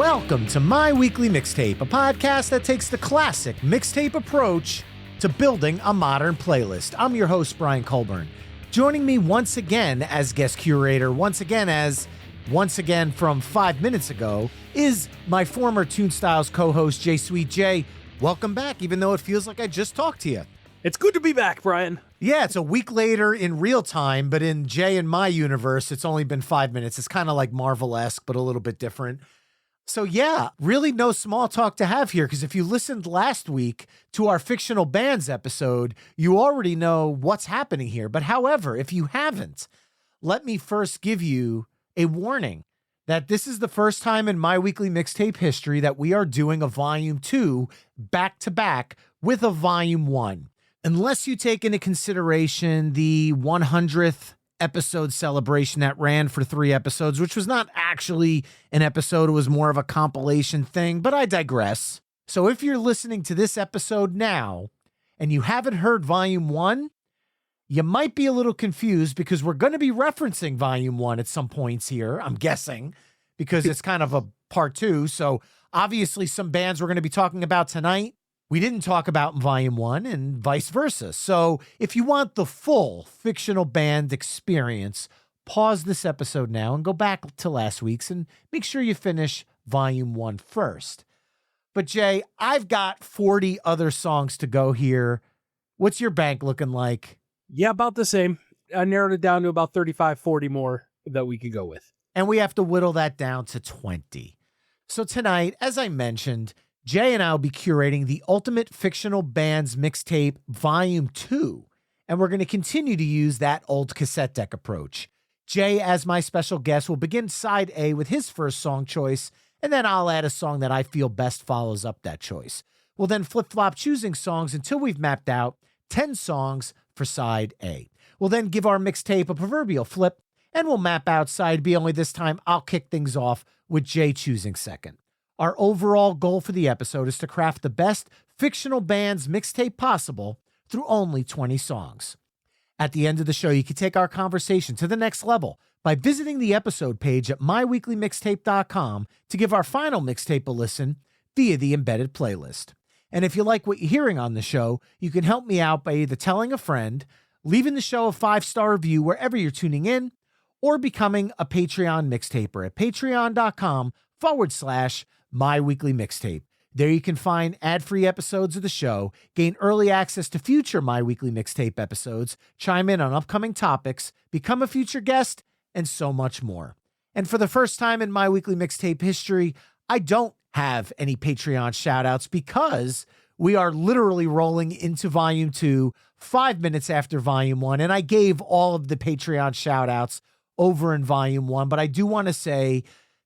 Welcome to My Weekly Mixtape, a podcast that takes the classic mixtape approach to building a modern playlist. I'm your host, Brian Colburn. Joining me once again as guest curator, once again from 5 minutes ago, is my former Tune Styles co-host, Jay Sweet. Jay, welcome back, even though it feels like I just talked to you. It's good to be back, Brian. Yeah, it's a week later in real time, but in Jay and my universe, it's only been 5 minutes. It's kind of like Marvel-esque, but a little bit different. So yeah, really no small talk to have here, because if you listened last week to our Fictional Bands episode, you already know what's happening here. But however, if you haven't, let me first give you a warning that this is the first time in My Weekly Mixtape history that we are doing a Volume 2 back-to-back with a Volume 1. Unless you take into consideration the 100th episode celebration that ran for 3 episodes, which was not actually an episode, it was more of a compilation thing, but I digress. So if you're listening to this episode now and you haven't heard Volume 1, you might be a little confused because we're going to be referencing Volume 1 at some points here, I'm guessing, because it's kind of a part 2. So obviously some bands we're going to be talking about tonight we didn't talk about in Volume 1 and vice versa. So if you want the full Fictional Band experience, pause this episode now and go back to last week's and make sure you finish Volume 1 first. But Jay, I've got 40 other songs to go here. What's your bank looking like? Yeah, about the same. I narrowed it down to about 35, 40 more that we could go with. And we have to whittle that down to 20. So tonight, as I mentioned, Jay and I will be curating the Ultimate Fictional Bands Mixtape Volume 2, and we're going to continue to use that old cassette deck approach. Jay, as my special guest, will begin Side A with his first song choice, and then I'll add a song that I feel best follows up that choice. We'll then flip-flop choosing songs until we've mapped out 10 songs for Side A. We'll then give our mixtape a proverbial flip, and we'll map out Side B, only this time I'll kick things off with Jay choosing second. Our overall goal for the episode is to craft the best Fictional Bands mixtape possible through only 20 songs. At the end of the show, you can take our conversation to the next level by visiting the episode page at myweeklymixtape.com to give our final mixtape a listen via the embedded playlist. And if you like what you're hearing on the show, you can help me out by either telling a friend, leaving the show a 5-star review wherever you're tuning in, or becoming a Patreon mixtaper at patreon.com/My Weekly Mixtape. There you can find ad-free episodes of the show, gain early access to future My Weekly Mixtape episodes, chime in on upcoming topics, become a future guest, and so much more. And for the first time in My Weekly Mixtape history, I don't have any Patreon shoutouts because we are literally rolling into Volume 2 5 minutes after Volume 1, and I gave all of the Patreon shoutouts over in Volume 1, but I do want to say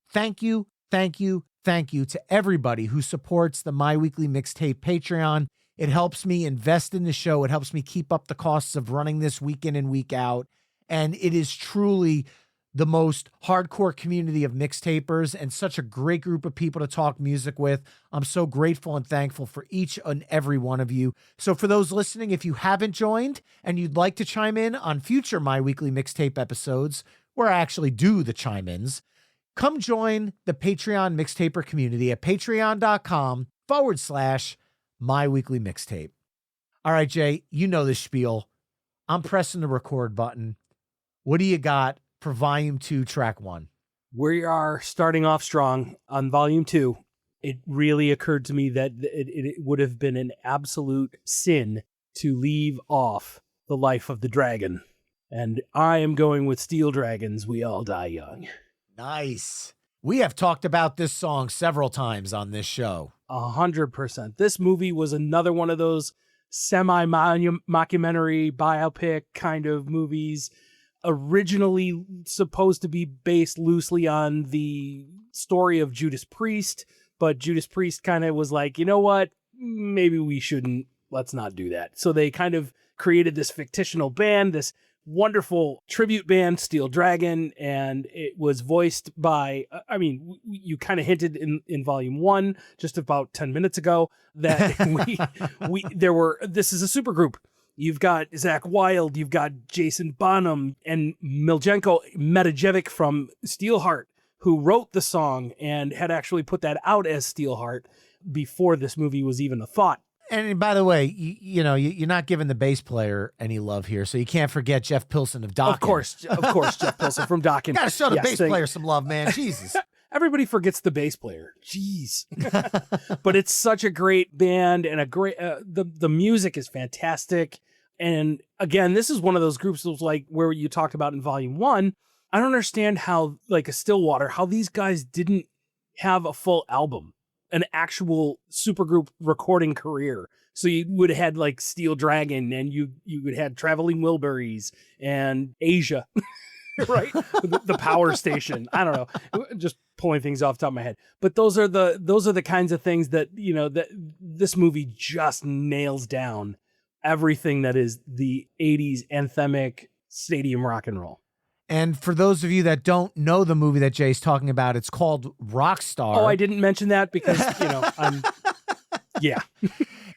thank you to everybody who supports the My Weekly Mixtape Patreon. It helps me invest in the show. It helps me keep up the costs of running this week in and week out. And it is truly the most hardcore community of mixtapers and such a great group of people to talk music with. I'm so grateful and thankful for each and every one of you. So for those listening, if you haven't joined and you'd like to chime in on future My Weekly Mixtape episodes, where I actually do the chime-ins, come join the Patreon Mixtaper community at patreon.com/My Weekly Mixtape. All right, Jay, you know the spiel. I'm pressing the record button. What do you got for Volume 2, Track 1? We are starting off strong on Volume 2. It really occurred to me that it would have been an absolute sin to leave off The Life of the Dragon. And I am going with Steel Dragons, We All Die Young. Nice. We have talked about this song several times on this show. 100%. This movie was another one of those semi-mockumentary biopic kind of movies, originally supposed to be based loosely on the story of Judas Priest, but Judas Priest kind of was like, you know what, maybe we shouldn't, let's not do that. So they kind of created this fictional band, this wonderful tribute band, Steel Dragon, and it was voiced by, I mean, you kind of hinted in Volume 1 just about 10 minutes ago that this is a supergroup. You've got Zakk Wylde, you've got Jason Bonham, and Miljenko Metajevic from Steelheart, who wrote the song and had actually put that out as Steelheart before this movie was even a thought. And by the way, you're not giving the bass player any love here, so you can't forget Jeff Pilson of Dokken. Of course, Jeff Pilson from Dokken. Gotta show the bass player some love, man. Jesus. Everybody forgets the bass player. Jeez. But it's such a great band, and a great, the music is fantastic. And again, this is one of those groups that was like where you talked about in Volume 1. I don't understand how, like a Stillwater, how these guys didn't have a full album, an actual supergroup recording career. So you would have had like Steel Dragon, and you would have Traveling Wilburys and Asia, right? the Power Station. I don't know, just pulling things off the top of my head. But those are the kinds of things that, that this movie just nails down everything that is the 80s anthemic stadium rock and roll. And for those of you that don't know the movie that Jay's talking about, it's called Rockstar. Oh, I didn't mention that because, yeah.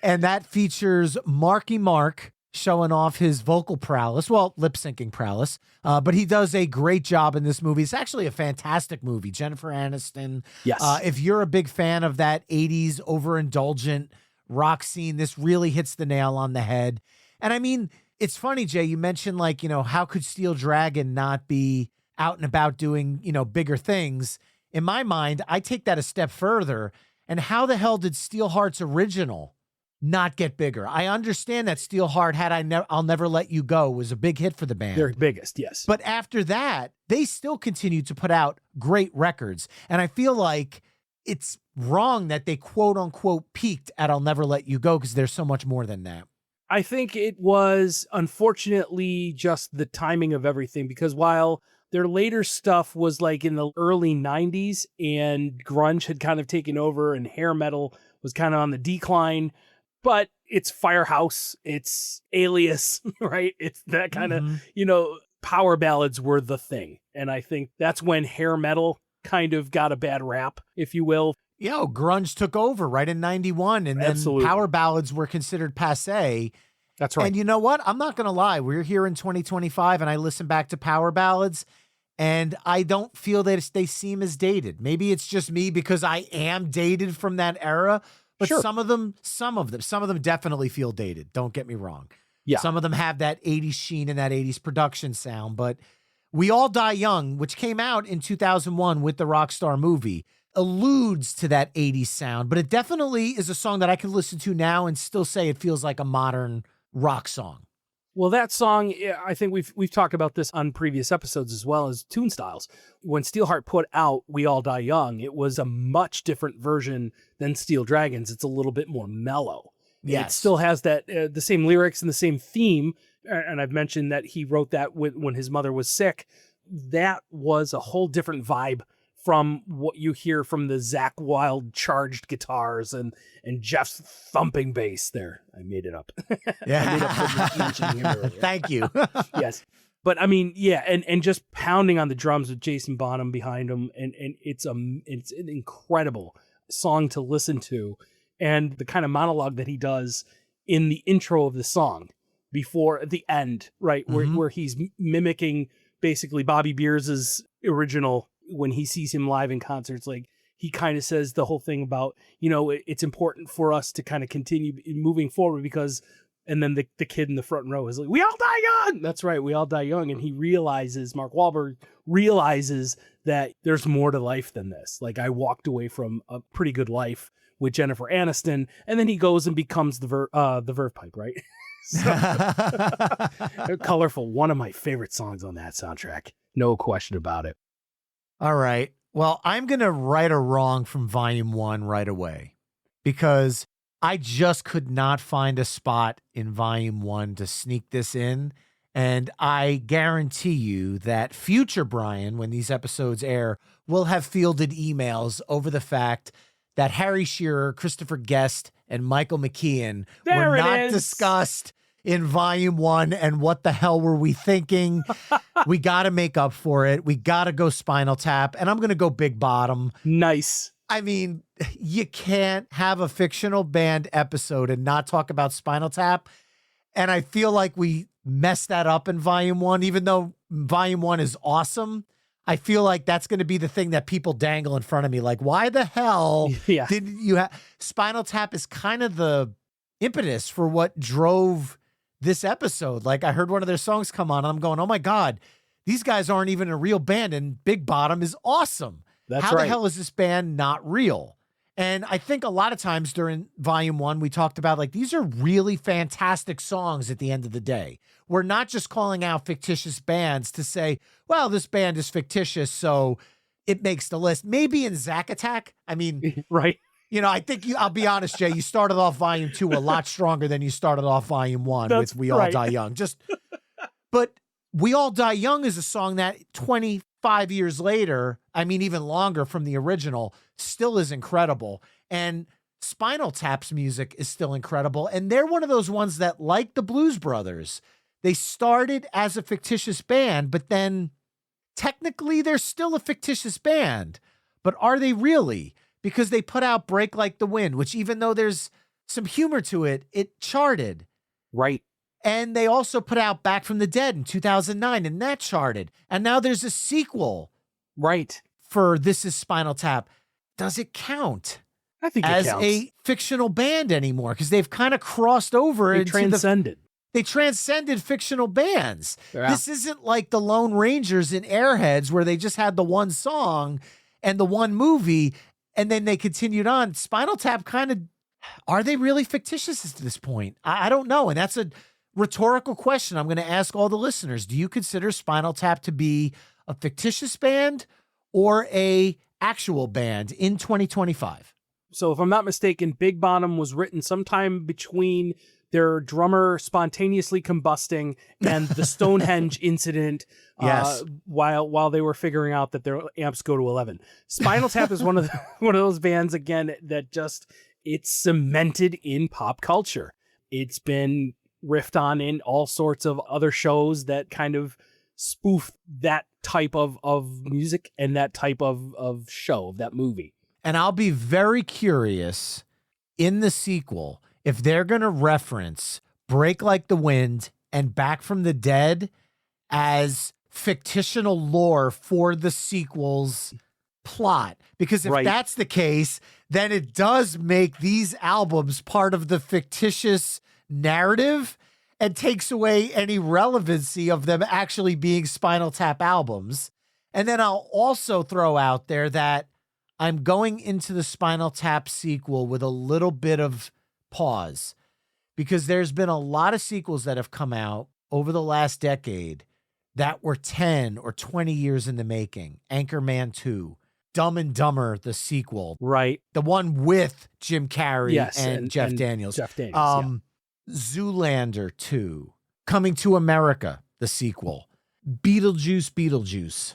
And that features Marky Mark showing off his vocal prowess, well, lip syncing prowess. But he does a great job in this movie. It's actually a fantastic movie. Jennifer Aniston. Yes. If you're a big fan of that 80s overindulgent rock scene, this really hits the nail on the head. And I mean, it's funny, Jay, you mentioned how could Steel Dragon not be out and about doing, bigger things? In my mind, I take that a step further. And how the hell did Steelheart's original not get bigger? I understand that Steelheart I'll Never Let You Go was a big hit for the band. Their biggest, yes. But after that, they still continued to put out great records. And I feel like it's wrong that they quote unquote peaked at I'll Never Let You Go, because there's so much more than that. I think it was unfortunately just the timing of everything, because while their later stuff was like in the early 90s and grunge had kind of taken over and hair metal was kind of on the decline, but it's Firehouse, it's Alias, right? It's that kind of, power ballads were the thing. And I think that's when hair metal kind of got a bad rap, if you will. Grunge took over right in 91, and then Absolutely. Power ballads were considered passé. That's right. And you know what? I'm not going to lie. We're here in 2025, and I listen back to Power ballads, and I don't feel that they seem as dated. Maybe it's just me because I am dated from that era, but Sure. some of them definitely feel dated. Don't get me wrong. Yeah. Some of them have that 80s sheen and that 80s production sound, but We All Die Young, which came out in 2001 with the Rockstar movie, alludes to that 80s sound, but it definitely is a song that I can listen to now and still say it feels like a modern rock song. Well, that song, I think we've talked about this on previous episodes as well as Tune Styles. When Steelheart put out We All Die Young, it was a much different version than Steel Dragons. It's a little bit more mellow. Yes. It still has that the same lyrics and the same theme. And I've mentioned that he wrote that when his mother was sick. That was a whole different vibe from what you hear from the Zakk Wylde charged guitars and Jeff's thumping bass there. I made it up. Yeah. I made up for mentioning him earlier. Thank you. Yes. But I mean, yeah, and just pounding on the drums with Jason Bonham behind him, and it's an incredible song to listen to. And the kind of monologue that he does in the intro of the song before the end, right? Where he's mimicking basically Bobby Beers's original when he sees him live in concerts. Like, he kind of says the whole thing about, it's important for us to kind of continue moving forward because, and then the kid in the front row is like, we all die young. That's right. We all die young. And he realizes, Mark Wahlberg realizes that there's more to life than this. Like, I walked away from a pretty good life with Jennifer Aniston, and then he goes and becomes the Verve Pipe, right? So, Colorful, one of my favorite songs on that soundtrack. No question about it. All right. Well, I'm going to right a wrong from Volume 1 right away because I just could not find a spot in Volume 1 to sneak this in. And I guarantee you that future Brian, when these episodes air, will have fielded emails over the fact that Harry Shearer, Christopher Guest, and Michael McKean were not discussed in Volume 1, and what the hell were we thinking? We got to make up for it. We got to go Spinal Tap, and I'm going to go Big Bottom. Nice. I mean, you can't have a fictional band episode and not talk about Spinal Tap, and I feel like we messed that up in Volume 1, even though Volume 1 is awesome. I feel like that's going to be the thing that people dangle in front of me. Like, why the hell Yeah. didn't you have Spinal Tap is kind of the impetus for what drove this episode. Like, I heard one of their songs come on and I'm going, oh my God, these guys aren't even a real band. And Big Bottom is awesome. That's How right. the hell is this band not real? And I think a lot of times during Volume 1, we talked about like, these are really fantastic songs at the end of the day. We're not just calling out fictitious bands to say, well, this band is fictitious, so it makes the list. Maybe in Zack Attack. I mean, Right. you know, I think I'll be honest, Jay, you started off Volume 2 a lot stronger than you started off Volume 1 That's with We All right. Die Young. But We All Die Young is a song that 25 years later, I mean, even longer from the original, still is incredible. And Spinal Tap's music is still incredible. And they're one of those ones that, like the Blues Brothers, they started as a fictitious band, but then technically they're still a fictitious band. But are they really? Because they put out Break Like the Wind, which even though there's some humor to it, it charted. Right. And they also put out Back from the Dead in 2009, and that charted. And now there's a sequel Right. for This Is Spinal Tap. Does it count I think as it counts. a fictional band anymore? Because they've kind of crossed over They into transcended. they transcended fictional bands. Yeah. This isn't like the Lone Rangers in Airheads where they just had the one song and the one movie, and then they continued on. Spinal Tap kind of, are they really fictitious at this point? I don't know. And that's a rhetorical question I'm going to ask all the listeners. Do you consider Spinal Tap to be a fictitious band or a actual band in 2025? So if I'm not mistaken, Big Bottom was written sometime between their drummer spontaneously combusting and the Stonehenge incident. Yes. While they were figuring out that their amps go to 11. Spinal Tap is one of those bands again that just, it's cemented in pop culture. It's been riffed on in all sorts of other shows that kind of spoof that type of music and that type of show, that movie. And I'll be very curious in the sequel if they're going to reference Break Like the Wind and Back from the Dead as fictional lore for the sequel's plot. Because if Right. that's the case, then it does make these albums part of the fictitious narrative and takes away any relevancy of them actually being Spinal Tap albums. And then I'll also throw out there that I'm going into the Spinal Tap sequel with a little bit of pause because there's been a lot of sequels that have come out over the last decade that were 10 or 20 years in the making. Anchorman 2, Dumb and Dumber, the sequel, Right. the one with Jim Carrey Yes. and Jeff Daniels. Jeff Daniels. Zoolander 2, Coming to America, the sequel, Beetlejuice.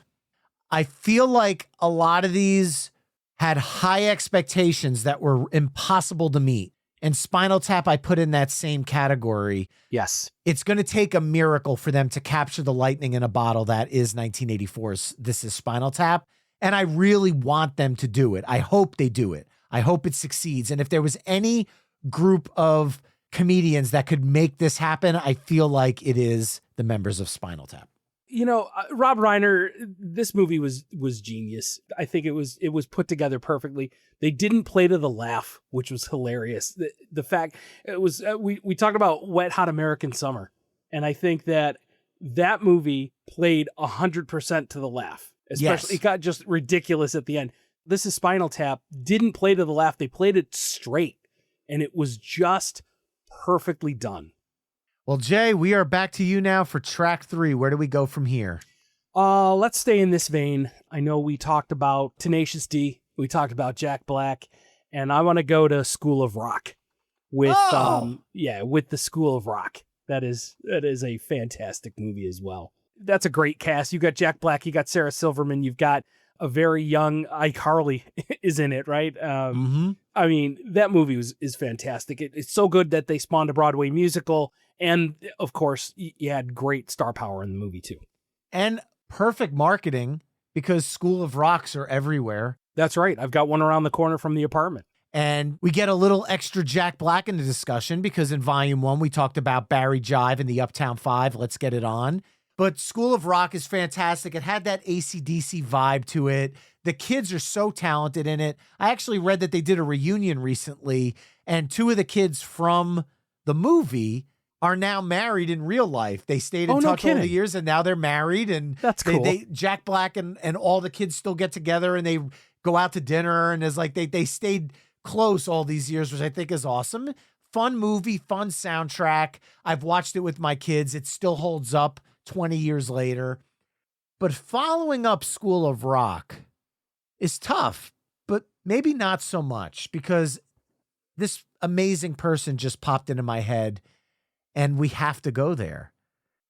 I feel like a lot of these had high expectations that were impossible to meet. And Spinal Tap, I put in that same category. Yes. It's going to take a miracle for them to capture the lightning in a bottle that is 1984's This Is Spinal Tap. And I really want them to do it. I hope they do it. I hope it succeeds. And if there was any group of comedians that could make this happen, I feel like it is the members of Spinal Tap. You know, Rob Reiner, this movie was genius. I think it was put together perfectly. They didn't play to the laugh, which was hilarious. The fact it was, we talked about Wet Hot American Summer, and I think that movie played 100% to the laugh. Especially, Yes. It got just ridiculous at the end. This Is Spinal Tap didn't play to the laugh. They played it straight, and it was just perfectly done. Well, Jay, we are back to you now for track 3. Where do we go from here? Let's stay in this vein. I know we talked about Tenacious D. We talked about Jack Black, and I want to go to School of Rock with with the School of Rock. That is a fantastic movie as well. That's a great cast. You got Jack Black, you got Sarah Silverman, you've got a very young iCarly is in it, right? I mean, that movie is fantastic. It's so good that they spawned a Broadway musical. And of course, you had great star power in the movie too. And perfect marketing because School of Rocks are everywhere. That's right. I've got one around the corner from the apartment. And we get a little extra Jack Black in the discussion because in Volume 1, we talked about Barry Jive and the Uptown Five. Let's Get It On. But School of Rock is fantastic. It had that AC/DC vibe to it. The kids are so talented in it. I actually read that they did a reunion recently, and 2 of the kids from the movie are now married in real life. They stayed in touch all the years, and now they're married. And that's cool. Jack Black and all the kids still get together, and they go out to dinner, and it's like they stayed close all these years, which I think is awesome. Fun movie, fun soundtrack. I've watched it with my kids. It still holds up 20 years later. But following up School of Rock is tough, but maybe not so much, because this amazing person just popped into my head, and we have to go there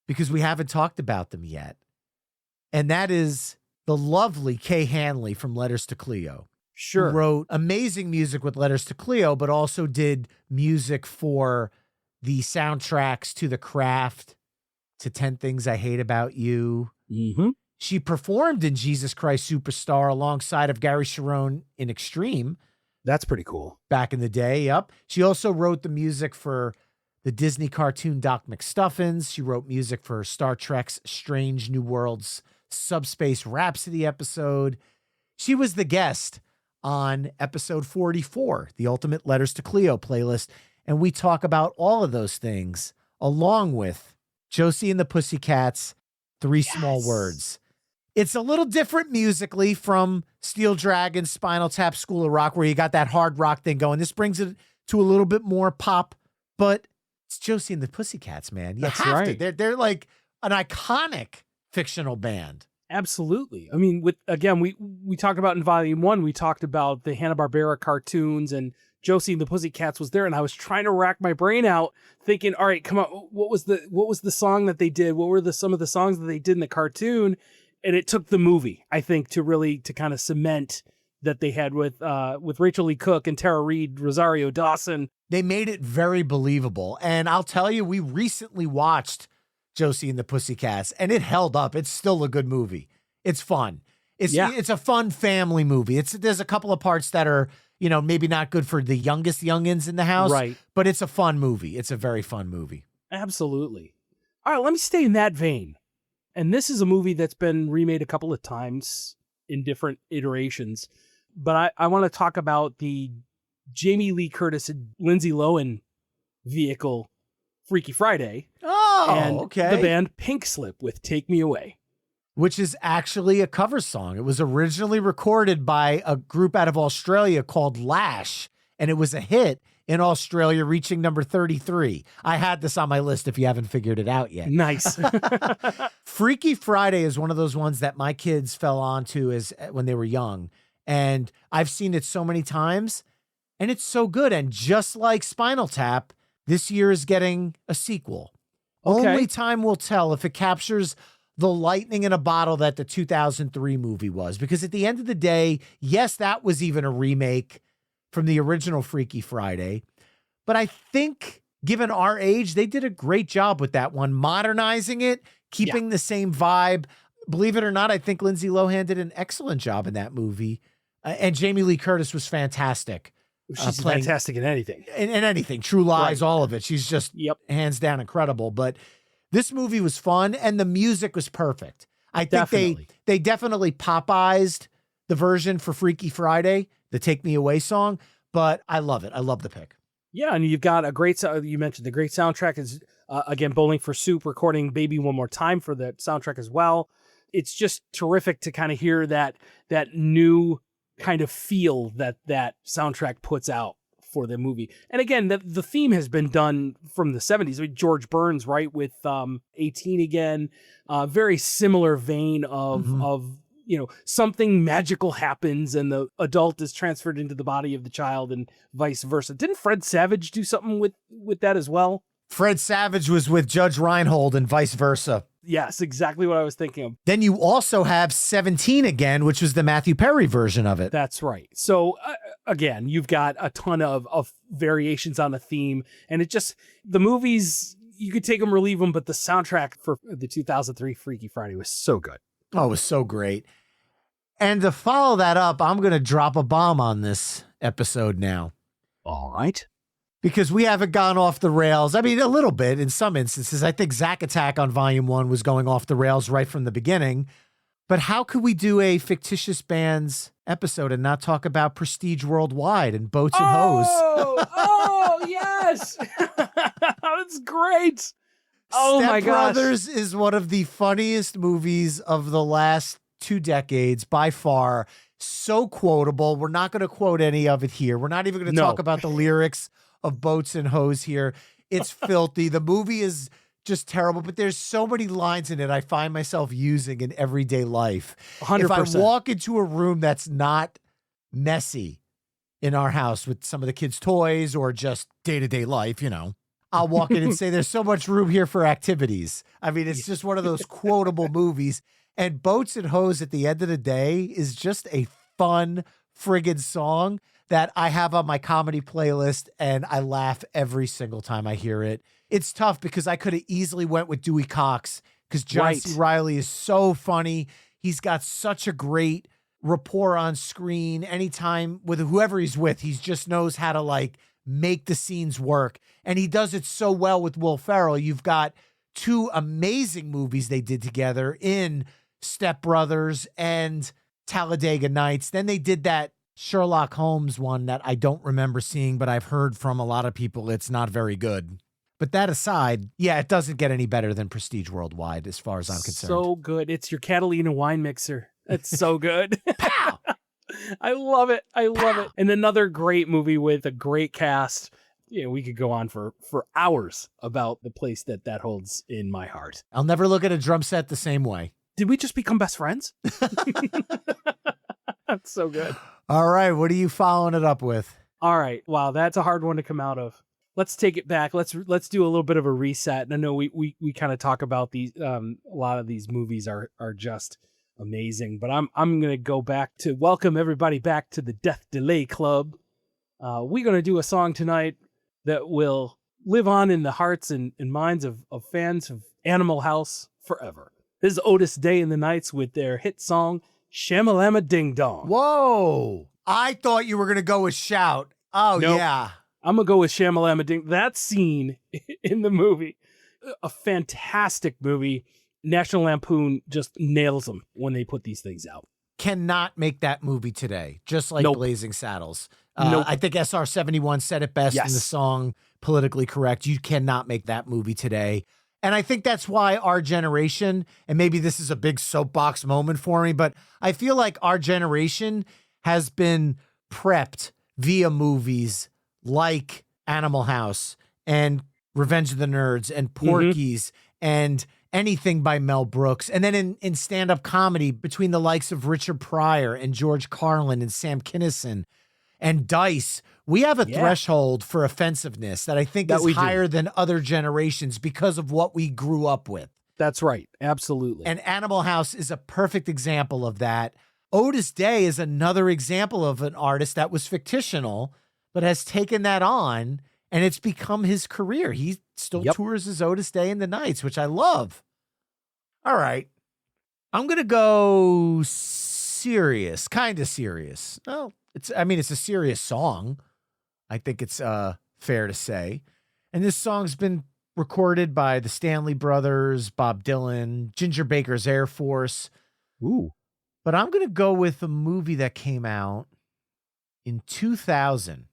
because we haven't talked about them yet. And that is the lovely Kay Hanley from Letters to Cleo. Sure. Who wrote amazing music with Letters to Cleo, but also did music for the soundtracks to The Craft, to 10 Things I Hate About You. Mm-hmm. She performed in Jesus Christ Superstar alongside of Gary Cherone in Extreme. That's pretty cool. Back in the day, yep. She also wrote the music for the Disney cartoon Doc McStuffins. She wrote music for Star Trek's Strange New Worlds Subspace Rhapsody episode. She was the guest on episode 44, the Ultimate Letters to Cleo playlist, and we talk about all of those things along with Josie and the Pussycats, Three Small Words. It's a little different musically from Steel Dragon, Spinal Tap, School of Rock, where you got that hard rock thing going. This brings it to a little bit more pop, but it's Josie and the Pussycats, man. That's right. They're like an iconic fictional band. Absolutely. I mean, we talked about in volume 1, we talked about the Hanna-Barbera cartoons, and Josie and the Pussycats was there, and I was trying to rack my brain out thinking, all right, come on, what was the song that they did? What were some of the songs that they did in the cartoon? And it took the movie, I think, to kind of cement that they had with Rachel Lee Cook and Tara Reid, Rosario Dawson. They made it very believable. And I'll tell you, we recently watched Josie and the Pussycats, and it held up. It's still a good movie. It's fun. It's a fun family movie. There's a couple of parts that are, maybe not good for the youngest youngins in the house, right? But it's a fun movie. It's a very fun movie. Absolutely. All right, let me stay in that vein. And this is a movie that's been remade a couple of times in different iterations. But I want to talk about the Jamie Lee Curtis and Lindsay Lohan vehicle, Freaky Friday. Oh, and okay. The band Pink Slip with Take Me Away. Which is actually a cover song. It was originally recorded by a group out of Australia called Lash, and it was a hit in Australia, reaching number 33. I had this on my list if you haven't figured it out yet. Nice. Freaky Friday is one of those ones that my kids fell onto when they were young. And I've seen it so many times, and it's so good. And just like Spinal Tap, this year is getting a sequel. Okay. Only time will tell if it captures the lightning in a bottle that the 2003 movie was. Because at the end of the day, yes, that was even a remake from the original Freaky Friday. But I think, given our age, they did a great job with that one, modernizing it, keeping the same vibe. Believe it or not, I think Lindsay Lohan did an excellent job in that movie. And Jamie Lee Curtis was fantastic. She's fantastic in anything. In anything. True Lies, right. All of it. She's just hands down incredible. But this movie was fun, and the music was perfect. I think they definitely Popeyezed the version for Freaky Friday, the Take Me Away song, but I love it. I love the pick. Yeah, and you've got you mentioned the great soundtrack is, again, Bowling for Soup recording Baby One More Time for the soundtrack as well. It's just terrific to kind of hear that new kind of feel that soundtrack puts out for the movie. And again, the theme has been done from the 70s. I mean, George Burns, right, with 18 Again, very similar vein of something magical happens and the adult is transferred into the body of the child and vice versa. Didn't Fred Savage do something with that as well? Fred Savage was with Judge Reinhold and vice versa. Yes, exactly what I was thinking of. Then you also have 17 Again, which was the Matthew Perry version of it. That's right. So again, you've got a ton of variations on the theme, and the movies, you could take them or leave them, but the soundtrack for the 2003 Freaky Friday was so good. Oh, it was so great. And to follow that up, I'm going to drop a bomb on this episode now. All right. because we haven't gone off the rails. I mean, a little bit in some instances. I think Zack Attack on Volume 1 was going off the rails right from the beginning. But how could we do a fictitious bands episode and not talk about Prestige Worldwide and Boats and Hoes? Oh, yes. That's great. Oh Step my gosh. Brothers is one of the funniest movies of the last 2 decades by far. So quotable. We're not going to quote any of it here. We're not even going to talk about the lyrics of Boats and Hoes here. It's filthy. The movie is just terrible, but there's so many lines in it I find myself using in everyday life. 100%. If I walk into a room that's not messy in our house with some of the kids' toys or just day-to-day life, you know, I'll walk in and say, there's so much room here for activities. I mean, it's just one of those quotable movies. And Boats and Hoes at the end of the day is just a fun friggin' song that I have on my comedy playlist, and I laugh every single time I hear it. It's tough because I could have easily went with Dewey Cox because John C. Reilly is so funny. He's got such a great rapport on screen. Anytime with whoever he's with, he just knows how to like make the scenes work. And he does it so well with Will Ferrell. You've got 2 amazing movies they did together in Step Brothers and Talladega Nights. Then they did that Sherlock Holmes one that I don't remember seeing, but I've heard from a lot of people it's not very good. But that aside, yeah, it doesn't get any better than Prestige Worldwide as far as I'm concerned. So good. It's your Catalina wine mixer. It's so good. Pow! I love it. I love Pow! it. And another great movie with a great cast. You know, we could go on for hours about the place that holds in my heart. I'll never look at a drum set the same way. Did we just become best friends? That's so good. All right. What are you following it up with? All right. Wow. That's a hard one to come out of. Let's take it back. Let's do a little bit of a reset. And I know we kind of talk about these. A lot of these movies are just amazing, but I'm going to go back to welcome everybody back to the Death Delay Club. We're going to do a song tonight that will live on in the hearts and minds of fans of Animal House forever. This is Otis Day and the Nights with their hit song, Shamalama Ding Dong. Whoa. I thought you were going to go with Shout. Oh, Nope. yeah. I'm going to go with Shamalama Ding. That scene in the movie, a fantastic movie. National Lampoon just nails them when they put these things out. Cannot make that movie today, just like Nope. Blazing Saddles. Nope. I think SR-71 said it best in the song Politically Correct. You cannot make that movie today. And I think that's why our generation, and maybe this is a big soapbox moment for me, but I feel like our generation has been prepped via movies like Animal House and Revenge of the Nerds and Porky's and anything by Mel Brooks. And then in stand-up comedy between the likes of Richard Pryor and George Carlin and Sam Kinison and Dice, we have a threshold for offensiveness that I think is higher than other generations because of what we grew up with. That's right. Absolutely. And Animal House is a perfect example of that. Otis Day is another example of an artist that was fictional, but has taken that on, and it's become his career. He still tours as Otis Day and the Nights, which I love. All right. I'm going to go serious, kind of serious. Well, it's a serious song. I think it's fair to say. And this song's been recorded by the Stanley Brothers, Bob Dylan, Ginger Baker's Air Force. Ooh. But I'm going to go with a movie that came out in 2000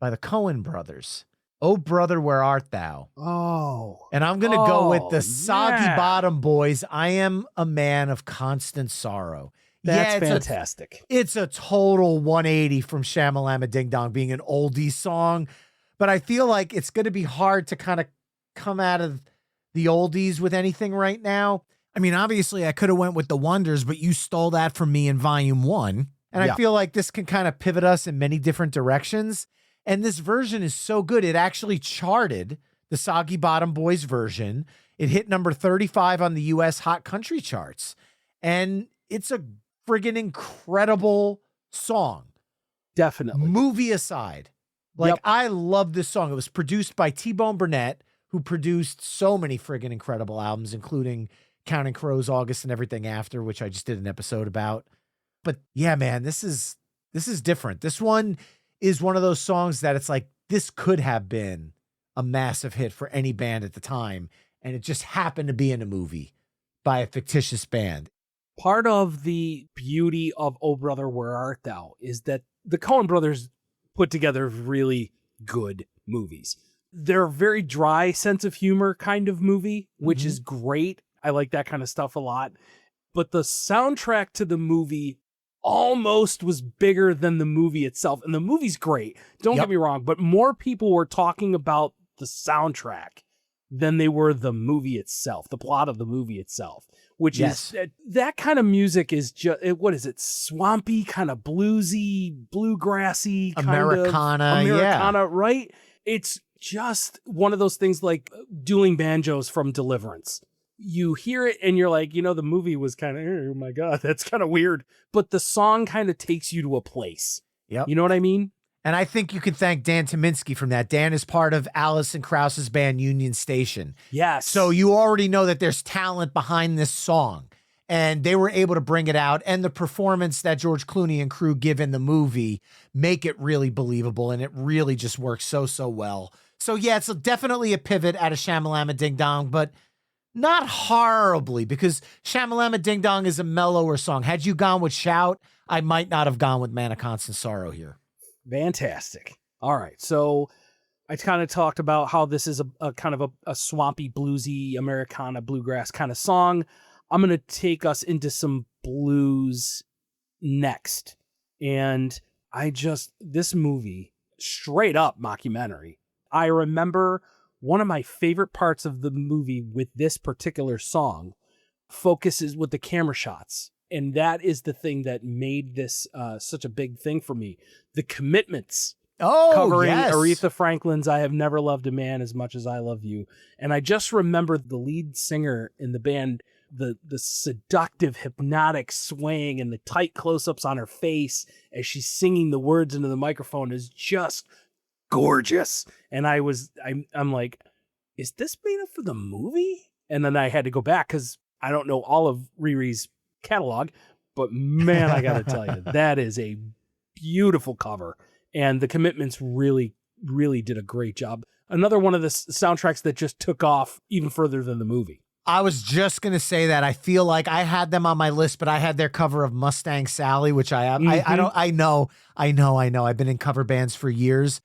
by the Coen brothers. Oh, Brother, Where Art Thou? Oh. And I'm going to go with the Soggy Bottom Boys, I Am a Man of Constant Sorrow. That's fantastic. It's a total 180 from Shamalama Ding Dong being an oldie song. But I feel like it's going to be hard to kind of come out of the oldies with anything right now. I mean, obviously, I could have went with The Wonders, but you stole that from me in Volume 1. And I feel like this can kind of pivot us in many different directions. And this version is so good. It actually charted, the Soggy Bottom Boys version. It hit number 35 on the U.S. Hot Country charts. And it's a friggin' incredible song. Definitely. Movie aside. I love this song. It was produced by T-Bone Burnett, who produced so many friggin' incredible albums, including Counting Crows, August, and Everything After, which I just did an episode about. But yeah, man, this is different. This one is one of those songs that it's like this could have been a massive hit for any band at the time. And it just happened to be in a movie by a fictitious band. Part of the beauty of Oh Brother, Where Art Thou is that the Coen brothers put together really good movies. They're a very dry sense of humor kind of movie, which is great. I like that kind of stuff a lot. But the soundtrack to the movie almost was bigger than the movie itself. And the movie's great. Don't get me wrong, but more people were talking about the soundtrack than they were the movie itself, the plot of the movie itself, which is that kind of music is just, what is it? Swampy, kind of bluesy, bluegrassy, Americana, right? It's just one of those things like dueling banjos from Deliverance. You hear it and you're like, the movie was kind of, oh my God, that's kind of weird. But the song kind of takes you to a place. Yep. You know what I mean? And I think you can thank Dan Tyminski from that. Dan is part of Allison Krause's band Union Station. Yes. So you already know that there's talent behind this song. And they were able to bring it out. And the performance that George Clooney and crew give in the movie make it really believable. And it really just works so well. So yeah, it's definitely a pivot out of Shamalama Ding Dong, but not horribly, because Shamalama Ding Dong is a mellower song. Had you gone with Shout, I might not have gone with Man of Constant Sorrow here. Fantastic. All right. So I kind of talked about how this is a kind of a swampy, bluesy, Americana, bluegrass kind of song. I'm going to take us into some blues next. And this movie, straight up mockumentary. I remember one of my favorite parts of the movie with this particular song focuses with the camera shots. And that is the thing that made this such a big thing for me. The Commitments. Covering Aretha Franklin's I Have Never Loved a Man as Much as I Love You. And I just remember the lead singer in the band, the seductive, hypnotic swaying and the tight close-ups on her face as she's singing the words into the microphone is just gorgeous. And I'm like, is this made up for the movie? And then I had to go back because I don't know all of Riri's catalog, but man, I gotta tell you, that is a beautiful cover. And the Commitments really did a great job. Another one of the soundtracks that just took off even further than the movie. I was just going to say that. I feel like I had them on my list, but I had their cover of Mustang Sally, which I know. I've been in cover bands for years.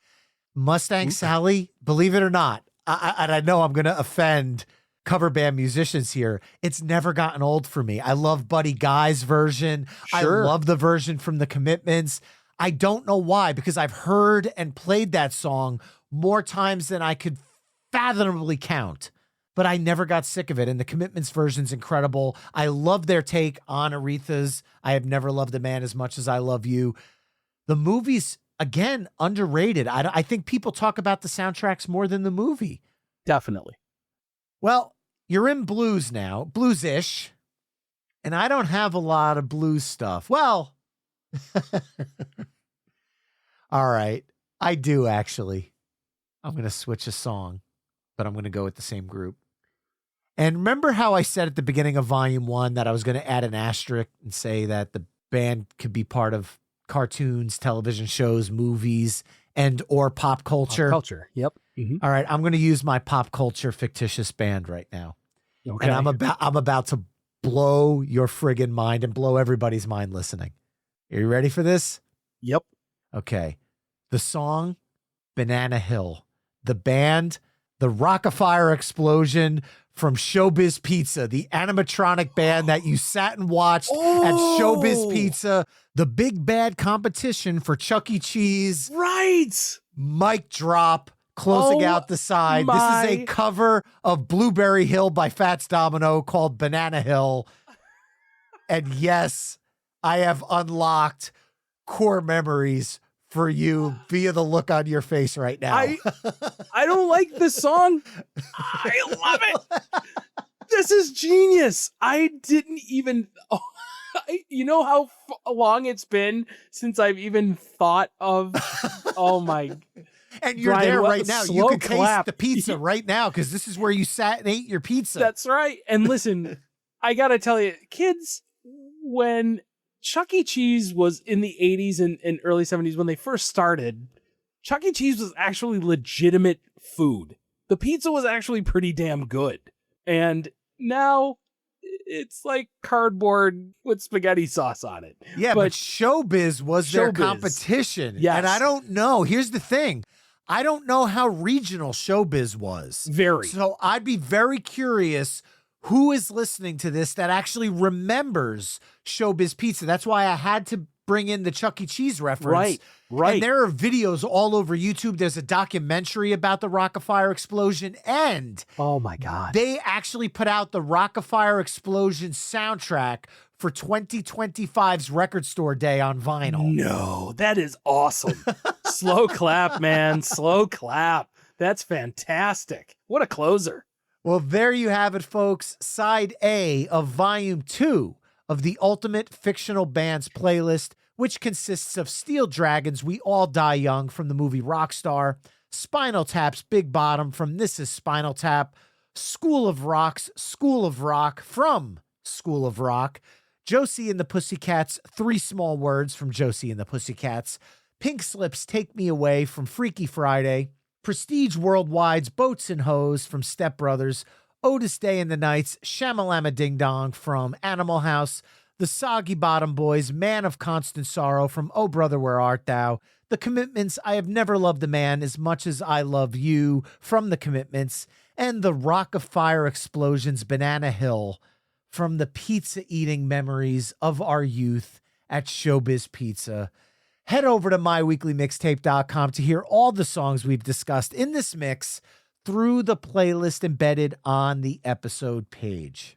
Mustang Sally, believe it or not, I know I'm going to offend cover band musicians here. It's never gotten old for me. I love Buddy Guy's version. Sure. I love the version from the Commitments. I don't know why, because I've heard and played that song more times than I could fathomably count, but I never got sick of it. And the Commitments version's incredible. I love their take on Aretha's I Have Never Loved a Man as Much as I Love You. The movie's, again, underrated. I think people talk about the soundtracks more than the movie. Definitely. Well, you're in blues now, blues-ish, and I don't have a lot of blues stuff. Well, all right, I do actually. I'm going to switch a song, but I'm going to go with the same group. And remember how I said at the beginning of Volume 1 that I was going to add an asterisk and say that the band could be part of cartoons, television shows, movies, and or pop culture? Pop culture, yep. Mm-hmm. All right, I'm going to use my pop culture fictitious band right now. Okay. And I'm about to blow your friggin' mind and blow everybody's mind listening. Are you ready for this? Yep. Okay. The song, Banana Hill. The band, the Rock-afire Explosion from Showbiz Pizza, the animatronic band that you sat and watched at Showbiz Pizza, the big bad competition for Chuck E. Cheese. Right. Mic drop. Closing out the side. This is a cover of Blueberry Hill by Fats Domino called Banana Hill. And yes, I have unlocked core memories for you via the look on your face right now. I don't like this song. I love it. This is genius. I didn't even... you know how long it's been since I've even thought of... Oh my... And you're Brian, there right now. You can taste the pizza right now because this is where you sat and ate your pizza. That's right. And listen, I got to tell you, kids, when Chuck E. Cheese was in the 80s and early 70s, when they first started, Chuck E. Cheese was actually legitimate food. The pizza was actually pretty damn good. And now it's like cardboard with spaghetti sauce on it. Yeah, but Showbiz was their competition. Yes. And I don't know. Here's the thing. I don't know how regional Showbiz was. Very. So I'd be very curious who is listening to this that actually remembers Showbiz Pizza. That's why I had to bring in the Chuck E. Cheese reference. Right. And there are videos all over YouTube. There's a documentary about the Rock-afire explosion. And oh my God, they actually put out the Rock-afire explosion soundtrack for 2025's Record Store Day on vinyl. No, that is awesome. Slow clap, man. Slow clap. That's fantastic. What a closer. Well, there you have it, folks. Side A of Volume 2 of the Ultimate Fictional Bands playlist, which consists of Steel Dragons' We All Die Young from the movie Rockstar, Spinal Tap's Big Bottom from This Is Spinal Tap, School of Rock's School of Rock from School of Rock, Josie and the Pussycats' Three Small Words from Josie and the Pussycats, Pink Slip's Take Me Away from Freaky Friday, Prestige Worldwide's Boats and Hoes from Step Brothers, Otis Day and the Nights' Shamalama Ding Dong from Animal House, the Soggy Bottom Boys' Man of Constant Sorrow from Oh Brother Where Art Thou, The Commitments' I Have Never Loved a Man as Much as I Love You from The Commitments, and the Rock-afire Explosion's Banana Hill from the pizza-eating memories of our youth at Showbiz Pizza. Head over to myweeklymixtape.com to hear all the songs we've discussed in this mix through the playlist embedded on the episode page.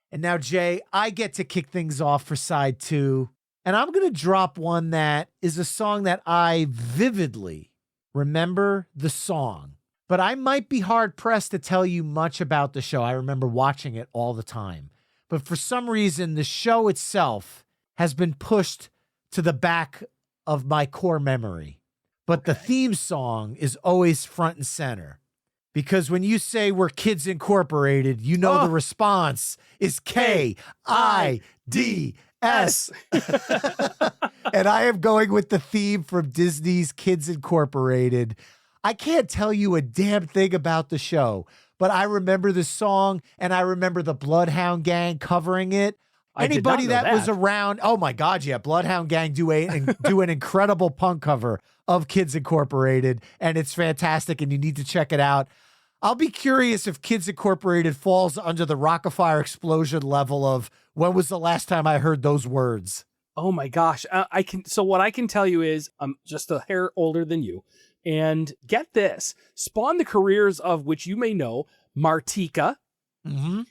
And now, Jay, I get to kick things off for side 2, and I'm going to drop one that is a song that I vividly remember the song, but I might be hard-pressed to tell you much about the show. I remember watching it all the time. But for some reason, the show itself has been pushed to the back of my core memory. But the theme song is always front and center. Because when you say we're Kids Incorporated, you know the response is K-I-D-S. And I am going with the theme from Disney's Kids Incorporated. I can't tell you a damn thing about the show, but I remember the song and I remember the Bloodhound Gang covering it. Anybody that was around, oh my God, yeah, Bloodhound Gang do an incredible punk cover of Kids Incorporated, and it's fantastic, and you need to check it out. I'll be curious if Kids Incorporated falls under the Rock-afire explosion level of when was the last time I heard those words. Oh my gosh, So what I can tell you is I'm just a hair older than you, and get this: spawned the careers of which you may know Martika, Fergie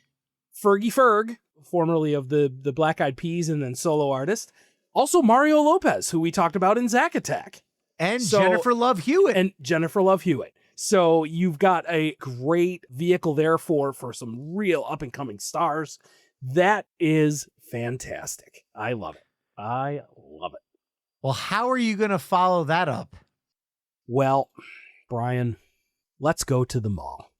Ferg, formerly of the Black Eyed Peas and then solo artist. Also Mario Lopez, who we talked about in Zack Attack. And Jennifer Love Hewitt. So you've got a great vehicle there for some real up-and-coming stars. That is fantastic. I love it. Well, how are you going to follow that up? Well, Brian, let's go to the mall.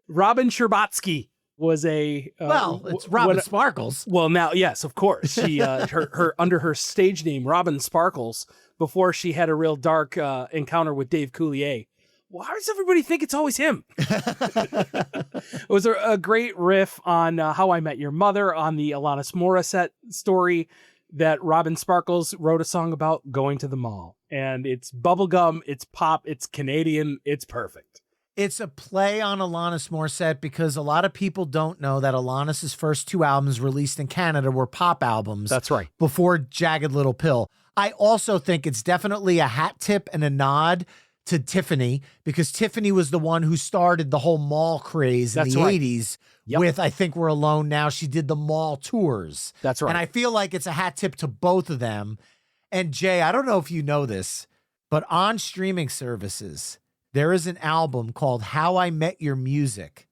Robin Scherbatsky was a it's Robin Sparkles. Well, now, yes, of course. She her under her stage name Robin Sparkles before she had a real dark encounter with Dave Coulier. Why does everybody think it's always him? It was a great riff on How I Met Your Mother, on the Alanis Morissette story that Robin Sparkles wrote a song about going to the mall. And it's bubblegum, it's pop, it's Canadian, it's perfect. It's a play on Alanis Morissette because a lot of people don't know that Alanis's first 2 albums released in Canada were pop albums. That's right. Before Jagged Little Pill. I also think it's definitely a hat tip and a nod to Tiffany, because Tiffany was the one who started the whole mall craze in the 80s with I Think We're Alone Now. She did the mall tours. That's right. And I feel like it's a hat tip to both of them. And Jay, I don't know if you know this, but on streaming services, there is an album called How I Met Your Music,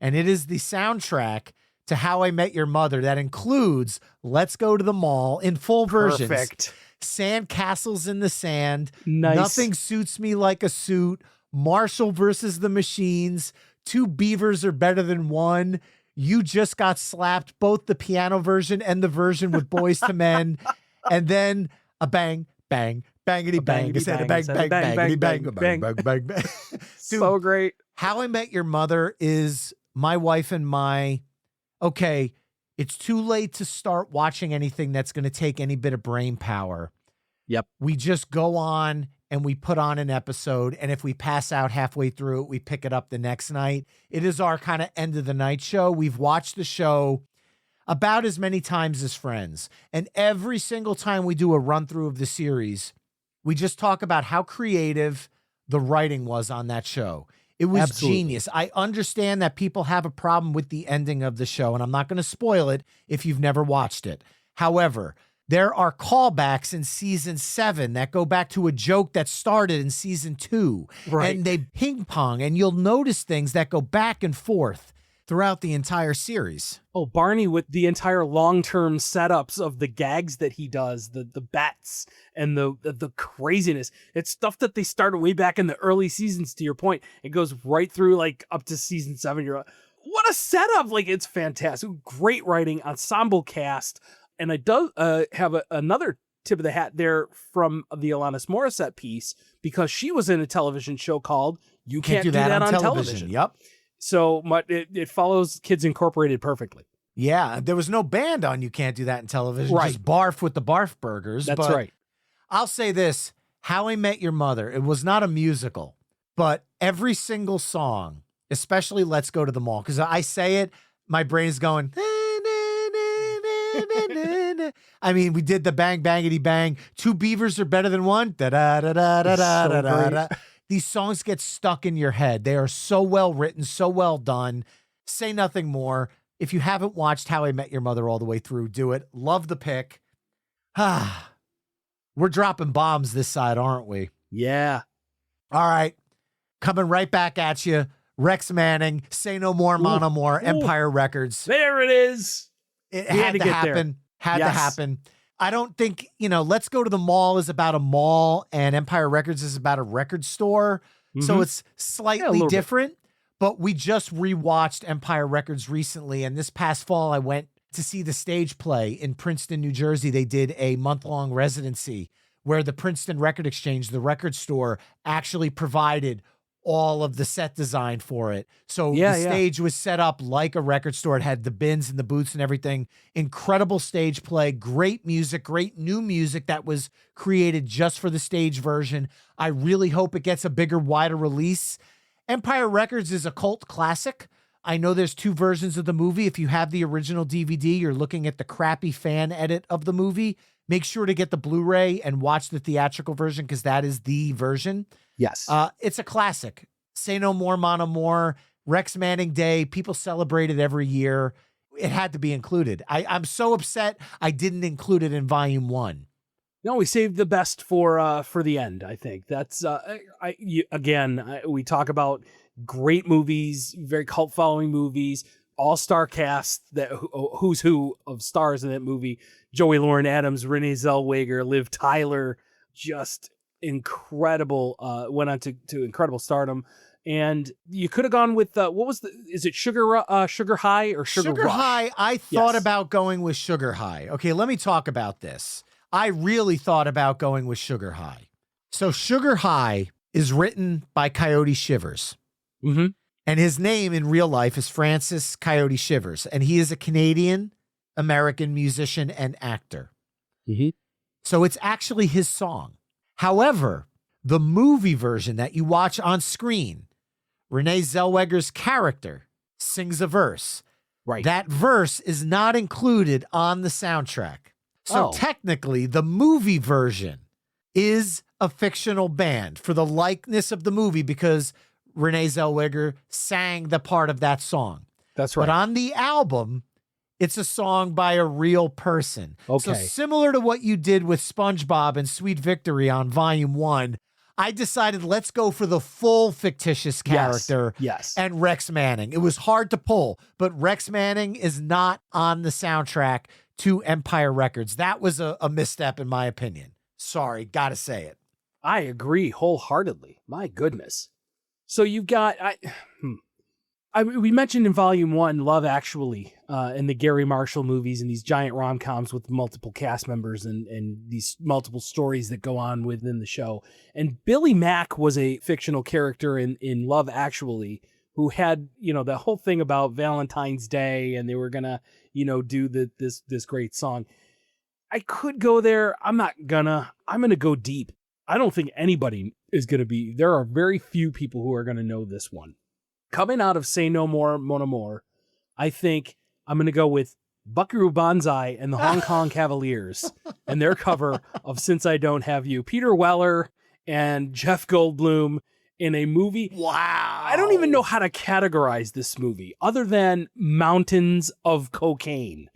and it is the soundtrack to How I Met Your Mother that includes Let's Go to the Mall in full versions. Perfect. Sandcastles in the Sand, nice. Nothing Suits Me Like a Suit, Marshall versus the Machines, Two Beavers Are Better Than One, You Just Got Slapped, both the piano version and the version with Boys to Men, and then a bang, bang, bangity bang. I said a bang, bang, bangity bang, bang, bang, bang, bang. Dude, So great. How I Met Your Mother is my wife and my, okay, it's too late to start watching anything that's going to take any bit of brain power. Yep. We just go on and we put on an episode. And if we pass out halfway through it, we pick it up the next night. It is our kind of end of the night show. We've watched the show about as many times as Friends. And every single time we do a run through of the series, we just talk about how creative the writing was on that show. It was Absolutely. genius. I understand that people have a problem with the ending of the show, and I'm not going to spoil it if you've never watched it. However, there are callbacks in season 7 that go back to a joke that started in season 2. Right. And they ping pong, and you'll notice things that go back and forth throughout the entire series. Oh, Barney with the entire long-term setups of the gags that he does, the bats and the craziness. It's stuff that they started way back in the early seasons, to your point. It goes right through like up to season 7. You're like, what a setup. Like, it's fantastic. Great writing, ensemble cast. And I do have another tip of the hat there from the Alanis Morissette piece, because she was in a television show called You Can't Do That on Television. Yep. So it follows Kids Incorporated perfectly. Yeah, there was no band on You Can't Do That in Television. Right. Just Barf with the Barf Burgers. That's but right. I'll say this, How I Met Your Mother, it was not a musical, but every single song, especially Let's Go to the Mall, because I say it, my brain's going, I mean, we did the bang, bangity bang. 2 beavers are better than one. Da da da da da da da da da. These songs get stuck in your head. They are so well written, so well done. Say nothing more. If you haven't watched How I Met Your Mother all the way through, do it. Love the pick. We're dropping bombs this side, aren't we? Yeah. All right. Coming right back at you. Rex Manning, Say No More, Mono More, Empire Records. There it is. It had to happen. Had to happen. I don't think, Let's Go to the Mall is about a mall and Empire Records is about a record store. So it's slightly different, but we just rewatched Empire Records recently. And this past fall, I went to see the stage play in Princeton, New Jersey. They did a month-long residency where the Princeton Record Exchange, the record store, actually provided all of the set design for it. So the stage was set up like a record store. It had the bins and the booths and everything. Incredible stage play, great music, great new music that was created just for the stage version. I really hope it gets a bigger, wider release. Empire Records is a cult classic. I know there's 2 versions of the movie. If you have the original DVD, you're looking at the crappy fan edit of the movie. Make sure to get the Blu-ray and watch the theatrical version, because that is the version. Yes. It's a classic. Say No More, Mono More, Rex Manning Day. People celebrate it every year. It had to be included. I'm so upset I didn't include it in volume 1. No, we saved the best for the end. I think that's we talk about great movies, very cult following movies, all-star cast, that who's who of stars in that movie. Joey Lauren Adams, Renee Zellweger, Liv Tyler, just incredible. Went on to incredible stardom. And you could have gone with is it Sugar High or Sugar Rush? High. I thought about going with Sugar High. Okay, let me talk about this. I really thought about going with Sugar High. So Sugar High is written by Coyote Shivers. Mm-hmm. And his name in real life is Francis Coyote Shivers. And he is a Canadian-American musician and actor. Mm-hmm. So it's actually his song. However, the movie version that you watch on screen, Renee Zellweger's character sings a verse. Right. That verse is not included on the soundtrack. So technically, the movie version is a fictional band for the likeness of the movie, because Renee Zellweger sang the part of that song. That's right. But on the album, it's a song by a real person. Okay. So similar to what you did with SpongeBob and Sweet Victory on Volume 1, I decided let's go for the full fictitious character. Yes. And Rex Manning. It was hard to pull, but Rex Manning is not on the soundtrack to Empire Records. That was a misstep in my opinion. Sorry, gotta say it. I agree wholeheartedly. My goodness. So you've got We mentioned in Volume 1, Love Actually, and the Gary Marshall movies and these giant rom-coms with multiple cast members and these multiple stories that go on within the show. And Billy Mack was a fictional character in Love Actually who had, the whole thing about Valentine's Day, and they were going to, do this great song. I could go there. I'm going to go deep. I don't think anybody is going to be, there are very few people who are going to know this one. Coming out of Say No More, Mon Amour, I think I'm going to go with Buckaroo Banzai and the Hong Kong Cavaliers and their cover of Since I Don't Have You. Peter Weller and Jeff Goldblum in a movie. Wow. I don't even know how to categorize this movie other than mountains of cocaine.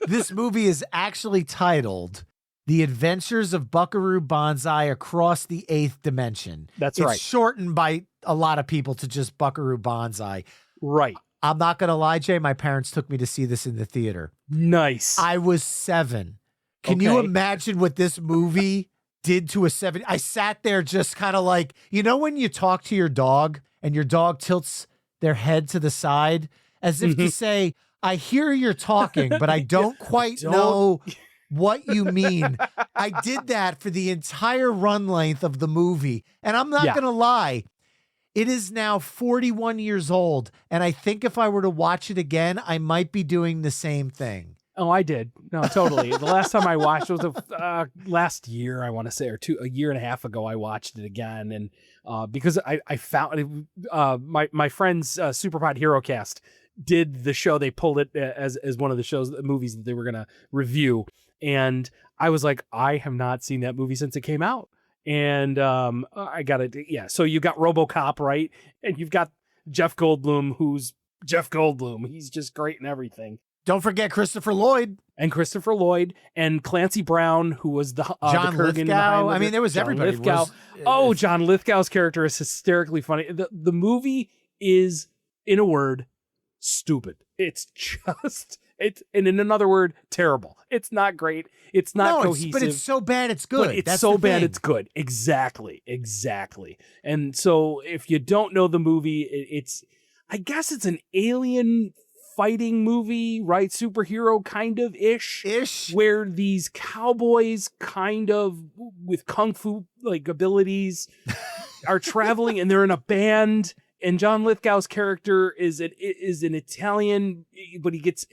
This movie is actually titled The Adventures of Buckaroo Banzai Across the Eighth Dimension. That's right. It's shortened by a lot of people to just Buckaroo Banzai. Right. I'm not going to lie, Jay. My parents took me to see this in the theater. Nice. I was 7. Can you imagine what this movie did to a 7? I sat there just kind of like, when you talk to your dog and your dog tilts their head to the side as if to say, I hear you're talking, but I don't quite know what you mean. I did that for the entire run length of the movie. And I'm not going to lie. It is now 41 years old. And I think if I were to watch it again, I might be doing the same thing. Oh, I did. No, totally. The last time I watched it was last year, I want to say, or a year and a half ago, I watched it again. And because I found my friend's Superpod Hero Cast did the show. They pulled it as one of the movies that they were going to review. And I was like, I have not seen that movie since it came out. And I got it. Yeah. So you got RoboCop, right? And you've got Jeff Goldblum, who's Jeff Goldblum. He's just great in everything. Don't forget Christopher Lloyd. And Christopher Lloyd and Clancy Brown, who was the John the Kurgan Lithgow. I mean, there was John everybody. Lithgow. John Lithgow's character is hysterically funny. The movie is, in a word, stupid. It's just, and in another word, terrible. It's not great. It's not cohesive. But it's so bad it's good. But it's so bad it's good. Exactly. And so if you don't know the movie, I guess it's an alien fighting movie, right? Superhero kind of ish, where these cowboys kind of with kung fu like abilities are traveling and they're in a band. And John Lithgow's character is an Italian, but he gets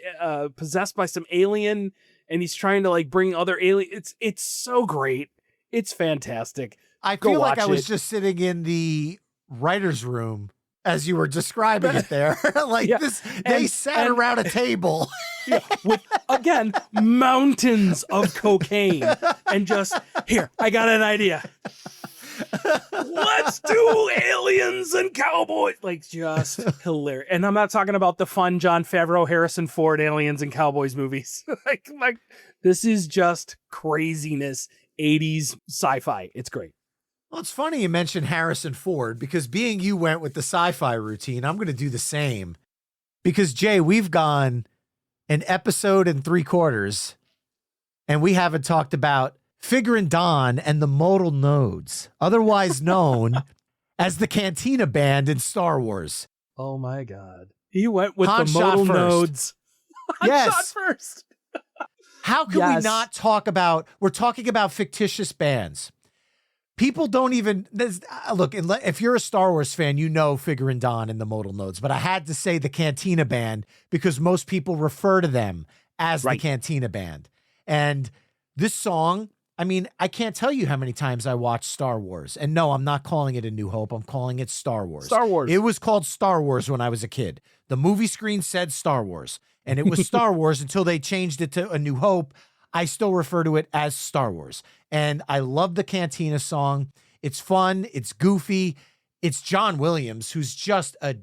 possessed by some alien, and he's trying to like bring other aliens. It's so great. It's fantastic. I feel like I was just sitting in the writer's room as you were describing it there. They sat around a table. With, again, mountains of cocaine. And just, here, I got an idea. Let's do aliens and cowboys. Like, just hilarious. And I'm not talking about the fun Jon Favreau, Harrison Ford aliens and cowboys movies. like this is just craziness. 80s sci-fi. It's great. Well, it's funny you mentioned Harrison Ford, because being you went with the sci-fi routine, I'm going to do the same. Because, Jay, we've gone an episode and 3/4, and we haven't talked about Figurin' Don and the Modal Nodes, otherwise known as the Cantina Band in Star Wars. Oh, my God. He went with Han the Modal shot Nodes. Yes. Shot first. How can we not talk about, we're talking about fictitious bands. People don't even, look, if you're a Star Wars fan, you know Figurin' Don and the Modal Nodes, but I had to say the Cantina Band because most people refer to them as the Cantina Band. And this song, I mean, I can't tell you how many times I watched Star Wars. And no, I'm not calling it A New Hope. I'm calling it Star Wars. Star Wars. It was called Star Wars when I was a kid. The movie screen said Star Wars, and it was Star Wars until they changed it to A New Hope. I still refer to it as Star Wars. And I love the Cantina song. It's fun. It's goofy. It's John Williams, who's just a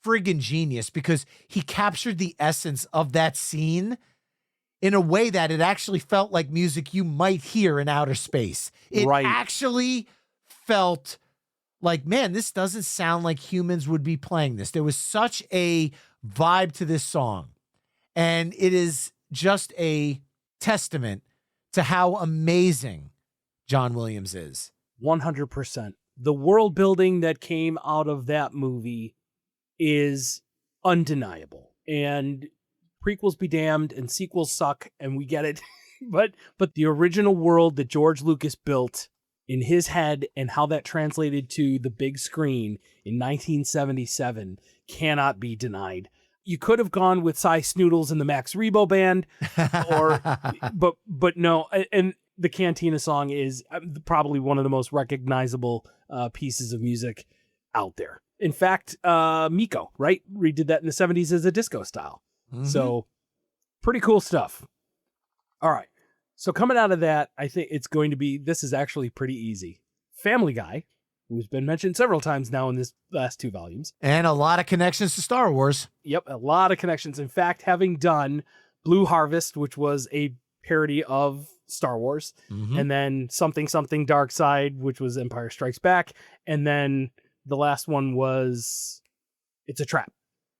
friggin' genius because he captured the essence of that scene in a way that it actually felt like music you might hear in outer space. It actually felt like, man, this doesn't sound like humans would be playing this. There was such a vibe to this song. And it is just a testament to how amazing John Williams is. 100%. The world building that came out of that movie is undeniable. And prequels be damned and sequels suck, and we get it. but the original world that George Lucas built in his head and how that translated to the big screen in 1977 cannot be denied. You could have gone with Cy Snoodles and the Max Rebo Band, but no. And the Cantina song is probably one of the most recognizable pieces of music out there. In fact, Miko, right, redid that in the 70s as a disco style. Mm-hmm. So pretty cool stuff. All right. So coming out of that, I think it's going to be, this is actually pretty easy. Family Guy, who's been mentioned several times now in this last 2 volumes. And a lot of connections to Star Wars. Yep, a lot of connections. In fact, having done Blue Harvest, which was a parody of Star Wars, and then Something Something Dark Side, which was Empire Strikes Back, and then the last one was It's a Trap,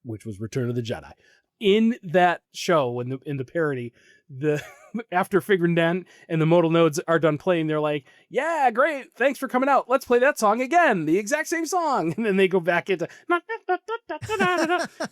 which was Return of the Jedi. In that show, in the parody, after Figrin and the modal nodes are done playing, they're like, yeah, great, thanks for coming out, let's play that song again, the exact same song. And then they go back into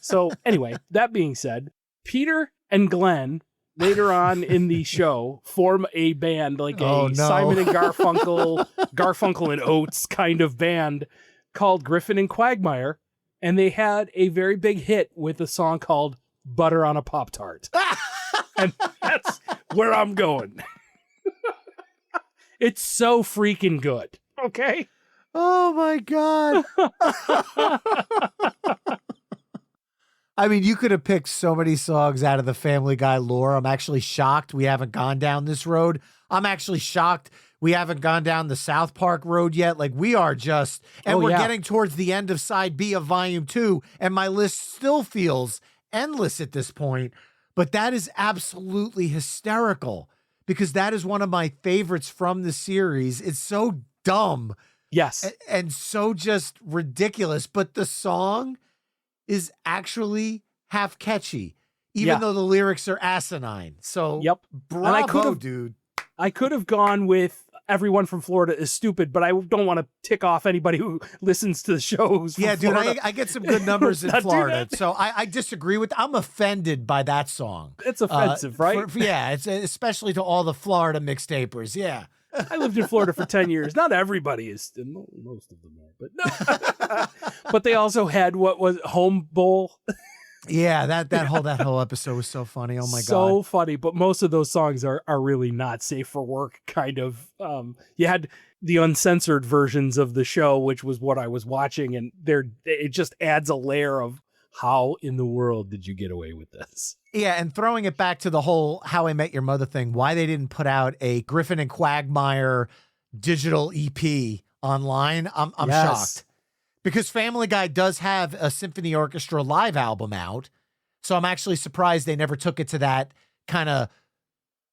so anyway, that being said, Peter and Glenn later on in the show form a band, like Simon and Garfunkel and Oates kind of band called Griffin and Quagmire, and they had a very big hit with a song called Butter on a Pop-Tart. And that's where I'm going. It's so freaking good. Okay? Oh my God. I mean, you could have picked so many songs out of the Family Guy lore. I'm actually shocked we haven't gone down this road. I'm actually shocked we haven't gone down the South Park road yet. Like, we are just, and we're getting towards the end of side B of volume 2, and my list still feels endless at this point. But that is absolutely hysterical, because that is one of my favorites from the series. It's so dumb. Yes. And so just ridiculous. But the song is actually half catchy, even though the lyrics are asinine. So bravo, dude. I could have gone with Everyone from Florida is Stupid, but I don't want to tick off anybody who listens to the shows. Yeah, dude, I get some good numbers in Florida. So I disagree with, I'm offended by that song. It's offensive, right? It's especially to all the Florida mixtapers. Yeah. I lived in Florida for 10 years. Not everybody is, most of them are, but no. But they also had what was Home Bowl. Yeah, that whole episode was so funny. Oh my God. So funny, but most of those songs are really not safe for work, kind of. You had the uncensored versions of the show, which was what I was watching, and it just adds a layer of how in the world did you get away with this? Yeah, and throwing it back to the whole How I Met Your Mother thing, why they didn't put out a Griffin and Quagmire digital EP online, I'm shocked. Because Family Guy does have a symphony orchestra live album out. So I'm actually surprised they never took it to that kind of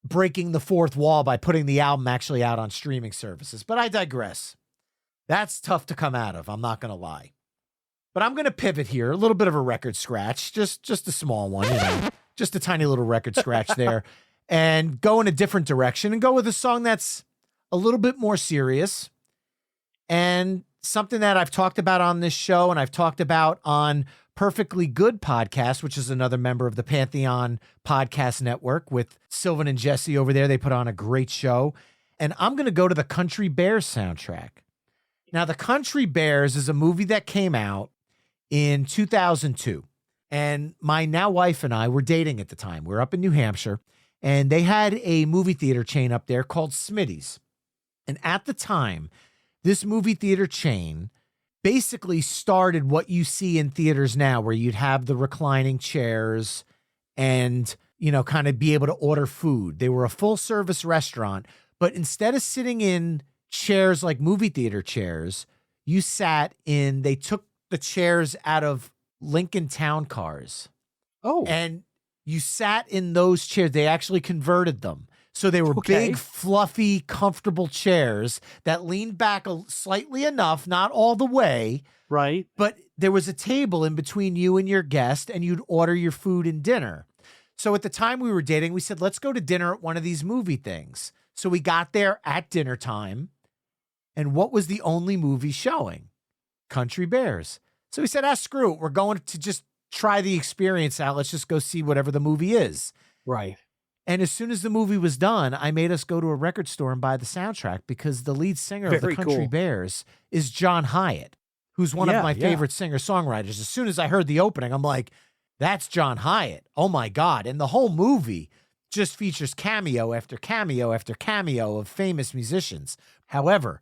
breaking the fourth wall by putting the album actually out on streaming services. But I digress. That's tough to come out of, I'm not going to lie. But I'm going to pivot here, a little bit of a record scratch, just a small one, just a tiny little record scratch there, and go in a different direction and go with a song that's a little bit more serious and something that I've talked about on this show and I've talked about on Perfectly Good Podcast, which is another member of the Pantheon Podcast Network with Sylvan and Jesse over there. They put on a great show. And I'm going to go to the Country Bears soundtrack. Now, the Country Bears is a movie that came out in 2002. And my now wife and I were dating at the time. We were up in New Hampshire, and they had a movie theater chain up there called Smitty's. And at the time, this movie theater chain basically started what you see in theaters now, where you'd have the reclining chairs and, kind of be able to order food. They were a full service restaurant, but instead of sitting in chairs like movie theater chairs, they took the chairs out of Lincoln Town cars. Oh. And you sat in those chairs. They actually converted them. So they were big, fluffy, comfortable chairs that leaned back slightly enough, not all the way. Right. But there was a table in between you and your guest, and you'd order your food and dinner. So at the time we were dating, we said, let's go to dinner at one of these movie things. So we got there at dinner time. And what was the only movie showing? Country Bears. So he said, screw it. We're going to just try the experience out. Let's just go see whatever the movie is. Right. And as soon as the movie was done, I made us go to a record store and buy the soundtrack because the lead singer of the Very Country cool. Bears is John Hyatt, who's one of my favorite singer-songwriters. As soon as I heard the opening, I'm like, that's John Hyatt. Oh, my God. And the whole movie just features cameo after cameo after cameo of famous musicians. However,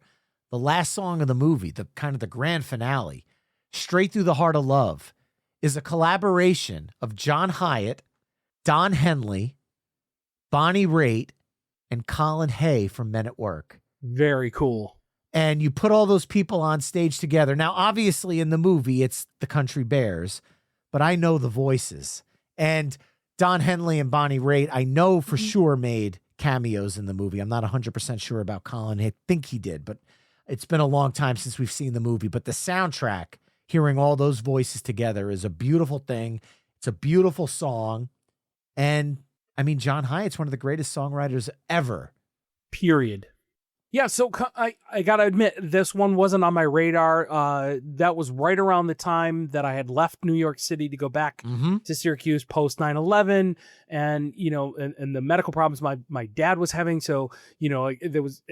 the last song of the movie, the kind of the grand finale, Straight Through the Heart of Love, is a collaboration of John Hyatt, Don Henley, Bonnie Raitt, and Colin Hay from Men at Work. Very cool. And you put all those people on stage together. Now, obviously, in the movie, it's the Country Bears, but I know the voices. And Don Henley and Bonnie Raitt, I know for sure made cameos in the movie. I'm not 100% sure about Colin. I think he did, but it's been a long time since we've seen the movie. But the soundtrack, hearing all those voices together, is a beautiful thing. It's a beautiful song. And I mean, John Hyatt's one of the greatest songwriters ever. Period. Yeah, so I got to admit, this one wasn't on my radar. That was right around the time that I had left New York City to go back to Syracuse post 9/11, and, you know, and the medical problems my dad was having. So, you know, there was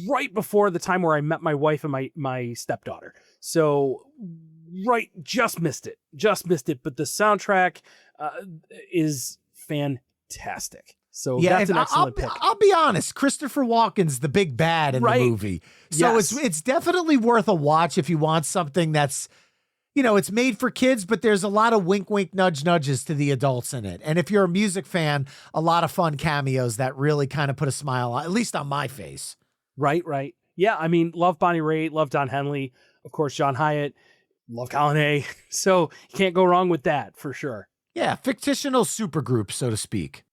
right before the time where I met my wife and my stepdaughter. So, just missed it. But the soundtrack is fantastic. So yeah, that's an excellent pick. I'll be honest, Christopher Walken's the big bad in the movie. So it's definitely worth a watch if you want something that's, you know, it's made for kids, but there's a lot of wink, wink, nudge, nudges to the adults in it. And if you're a music fan, a lot of fun cameos that really kind of put a smile on, at least on my face. Right. Yeah, I mean, love Bonnie Raitt, love Don Henley, of course, John Hyatt, love Colin Hay. So you can't go wrong with that for sure. Yeah, fictional supergroup, so to speak.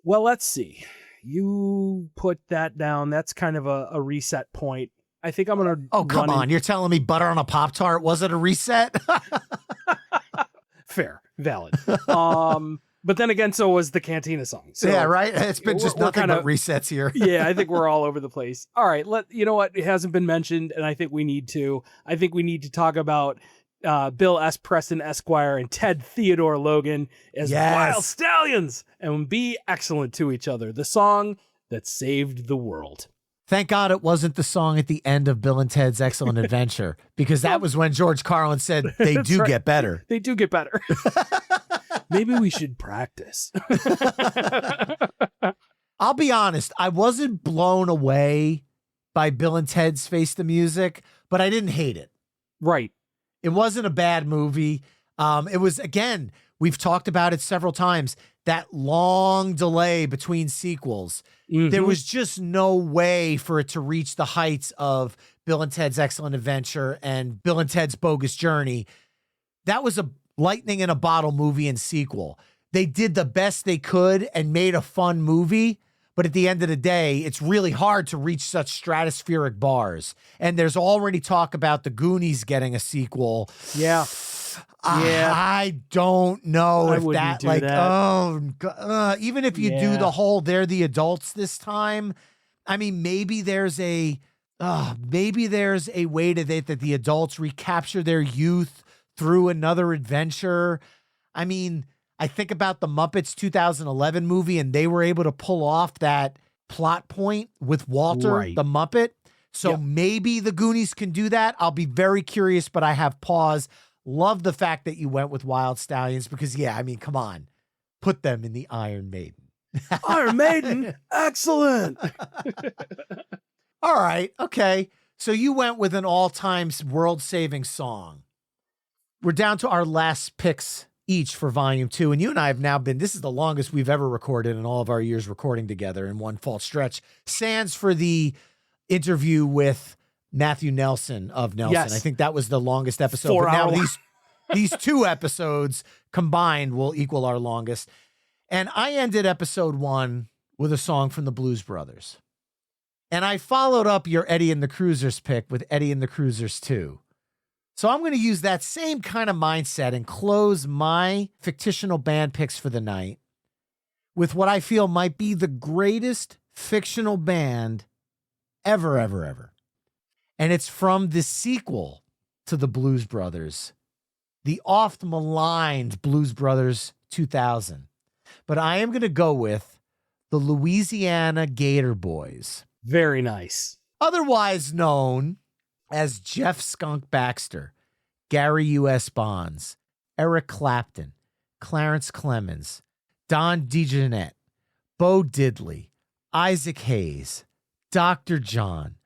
Well, let's see. You put that down. That's kind of a reset point. I think I'm going to... Oh, come on. You're telling me butter on a Pop-Tart wasn't a reset? Fair. Valid. But then again, so was the Cantina song. So yeah, right? It's been just nothing but resets here. Yeah, I think we're all over the place. All right. You know what? It hasn't been mentioned, and I think we need to. I think we need to talk about Bill S. Preston Esquire and Ted Theodore Logan as Wild Stallions and be excellent to each other. The song that saved the world. Thank God it wasn't the song at the end of Bill and Ted's Excellent Adventure, because that was when George Carlin said they do get better. They do get better. Maybe we should practice. I'll be honest. I wasn't blown away by Bill and Ted's Face the Music, but I didn't hate it. Right. It wasn't a bad movie. It was, again, we've talked about it several times, that long delay between sequels. There was just no way for it to reach the heights of Bill and Ted's Excellent Adventure and Bill and Ted's Bogus Journey. That was a lightning in a bottle movie and sequel. They did the best they could and made a fun movie. But at the end of the day, it's really hard to reach such stratospheric bars. And there's already talk about the Goonies getting a sequel. Yeah. I don't know if that, like, that. Even if you do the whole, they're the adults this time. I mean, maybe there's a way to that the adults recapture their youth through another adventure. I mean, I think about the Muppets 2011 movie, and they were able to pull off that plot point with Walter, the Muppet. So maybe the Goonies can do that. I'll be very curious, but I have pause. Love the fact that you went with Wild Stallions because, yeah, I mean, come on. Put them in the Iron Maiden. Iron Maiden. Excellent. All right. Okay. So you went with an all-time world-saving song. We're down to our last picks each for volume 2. And you and I have now been, this is the longest we've ever recorded in all of our years recording together in one full stretch. Sans for the interview with Matthew Nelson of Nelson. Yes. I think that was the longest episode. 4 but now hours. these 2 episodes combined will equal our longest. And I ended episode 1 with a song from the Blues Brothers. And I followed up your Eddie and the Cruisers pick with Eddie and the Cruisers 2. So I'm going to use that same kind of mindset and close my fictional band picks for the night with what I feel might be the greatest fictional band ever. And it's from the sequel to the Blues Brothers, the oft maligned Blues Brothers 2000. But I am going to go with the Louisiana Gator Boys, Very nice. otherwise known as Jeff Skunk Baxter, Gary U.S. Bonds, Eric Clapton, Clarence Clemens, Don DeJohnette, Bo Diddley, Isaac Hayes, Dr. John,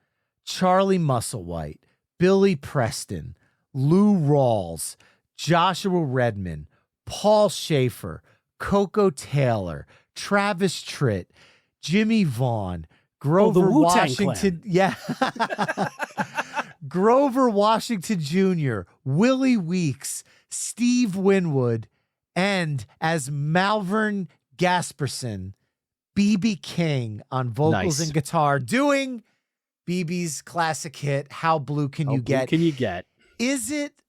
Charlie Musselwhite, Billy Preston, Lou Rawls, Joshua Redman, Paul Schaefer, Coco Taylor, Travis Tritt, Jimmy Vaughn, Grover Washington. Yeah. Grover Washington Jr., Willie Weeks, Steve Winwood, and as Malvern Gasperson, B.B. King on vocals and guitar, doing BB's classic hit, How Blue Can You Get? Can you get? Is it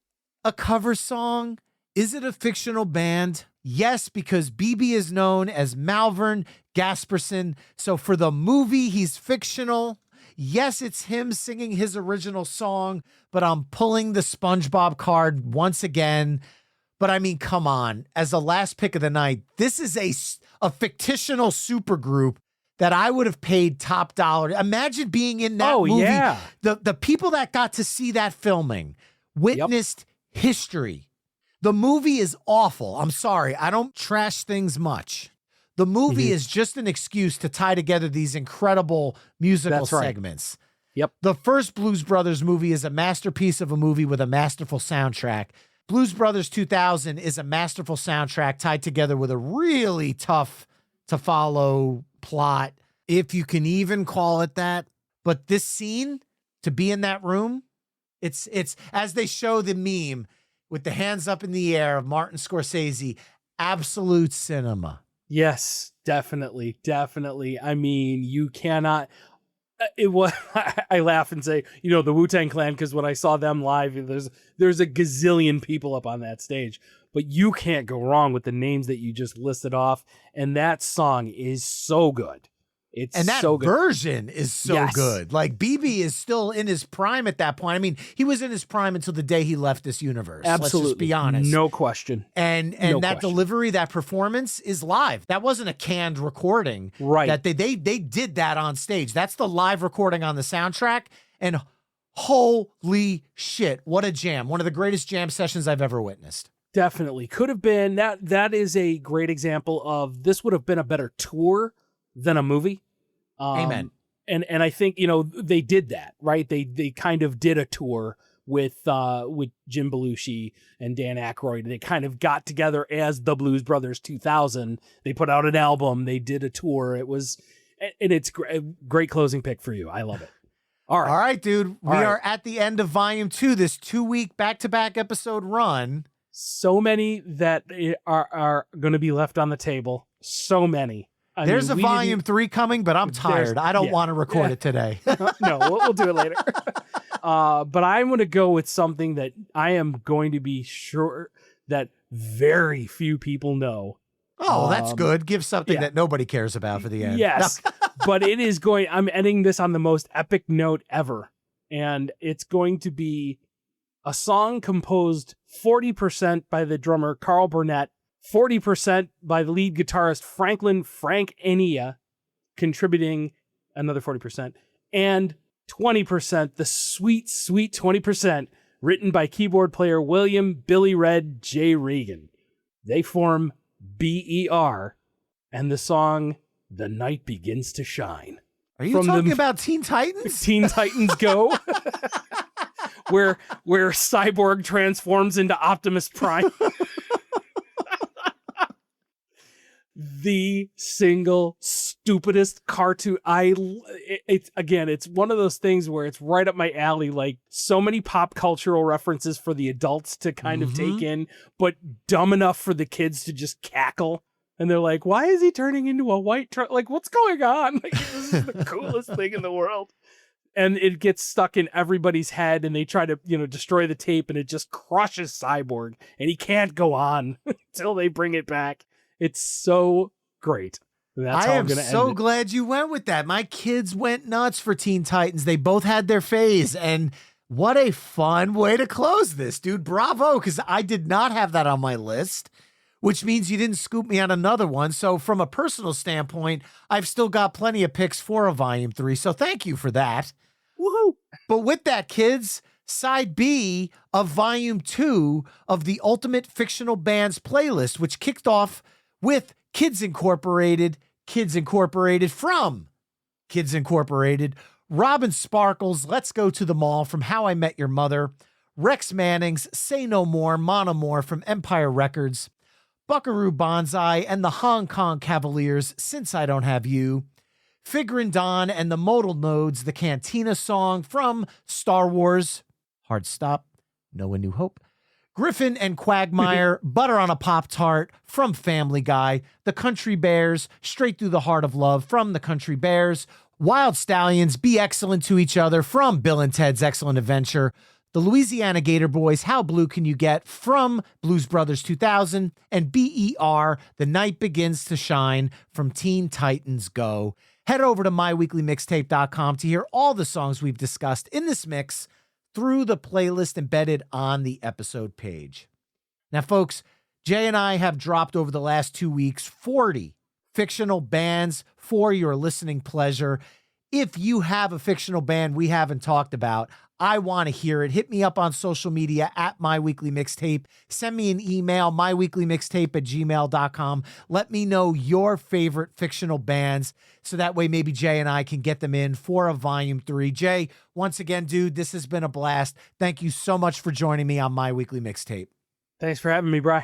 a cover song? Is it a fictional band? Yes, because BB is known as Malvern Gasperson. So for the movie, he's fictional. Yes, it's him singing his original song, but I'm pulling the SpongeBob card once again. But I mean, come on. As the last pick of the night, this is a fictional supergroup that I would have paid top dollar. Imagine being in that movie. Yeah. The people that got to see that filming witnessed history. The movie is awful. I'm sorry. I don't trash things much. The movie is just an excuse to tie together these incredible musical segments. Yep. The first Blues Brothers movie is a masterpiece of a movie with a masterful soundtrack. Blues Brothers 2000 is a masterful soundtrack tied together with a really tough to follow plot, if you can even call it that. But this scene, to be in that room, it's as they show the meme with the hands up in the air of Martin Scorsese, absolute cinema. Yes, definitely. I mean, you cannot. It was. I laugh and say, the Wu-Tang Clan, because when I saw them live, there's a gazillion people up on that stage, but you can't go wrong with the names that you just listed off, and that song is so good. And that so good. version is so good. Like, BB is still in his prime at that point. I mean, he was in his prime until the day he left this universe. Absolutely. Let's just be honest. No question. And that delivery, that performance is live. That wasn't a canned recording. Right. That they did that on stage. That's the live recording on the soundtrack. And holy shit, what a jam. One of the greatest jam sessions I've ever witnessed. Definitely. Could have been. That is a great example of this would have been a better tour than a movie. Amen. And I think, they did that, right? They kind of did a tour with Jim Belushi and Dan Aykroyd. They kind of got together as the Blues Brothers 2000. They put out an album. They did a tour. It's a great closing pick for you. I love it. All right, dude. We are at the end of volume 2, this 2-week back-to-back episode run. So many that are going to be left on the table. So many. There's a volume 3 coming, but I'm tired. I don't want to record it today. No, we'll do it later. But I'm going to go with something that I am going to be sure that very few people know. Oh, that's good. Give something that nobody cares about for the end. Yes, but I'm ending this on the most epic note ever. And it's going to be a song composed 40% by the drummer Carl Burnett, 40% by the lead guitarist Frank Enia, contributing another 40%, and 20%, the sweet 20%, written by keyboard player William Billy Red J. Regan. They form B.E.R. and the song The Night Begins to Shine. Are you talking about Teen Titans? Teen Titans Go, where Cyborg transforms into Optimus Prime. The single stupidest cartoon. It's one of those things where it's right up my alley. Like, so many pop cultural references for the adults to kind of take in, but dumb enough for the kids to just cackle. And they're like, why is he turning into a white truck? Like, what's going on? Like, this is the coolest thing in the world. And it gets stuck in everybody's head, and they try to, destroy the tape, and it just crushes Cyborg, and he can't go on until they bring it back. It's so great. That's how I'm going to end it. I am so glad you went with that. My kids went nuts for Teen Titans. They both had their phase, and What a fun way to close this, dude. Bravo, because I did not have that on my list, which means you didn't scoop me on another one. So from a personal standpoint, I've still got plenty of picks for a Volume 3. So thank you for that. Woohoo! But with that, kids, Side B of Volume 2 of the Ultimate Fictional Bands playlist, which kicked off with Kids Incorporated from Kids Incorporated, Robin Sparkles' Let's Go to the Mall from How I Met Your Mother, Rex Manning's Say No More, Monomore from Empire Records, Buckaroo Banzai and the Hong Kong Cavaliers' Since I Don't Have You, Figurin' Dawn and the Modal Nodes, the Cantina song from Star Wars, Hard Stop, No A New Hope, Griffin and Quagmire, Butter on a Pop-Tart from Family Guy, the Country Bears, Straight Through the Heart of Love from the Country Bears, Wild Stallions, Be Excellent to Each Other from Bill and Ted's Excellent Adventure, the Louisiana Gator Boys, How Blue Can You Get from Blues Brothers 2000, and B.E.R, The Night Begins to Shine from Teen Titans Go. Head over to myweeklymixtape.com to hear all the songs we've discussed in this mix through the playlist embedded on the episode page. Now, folks, Jay and I have dropped over the last 2 weeks 40 fictional bands for your listening pleasure. If you have a fictional band we haven't talked about, I want to hear it. Hit me up on social media at myweeklymixtape. Send me an email, myweeklymixtape@gmail.com. Let me know your favorite fictional bands so that way maybe Jay and I can get them in for a Volume 3. Jay, once again, dude, this has been a blast. Thank you so much for joining me on My Weekly Mixtape. Thanks for having me, Bri.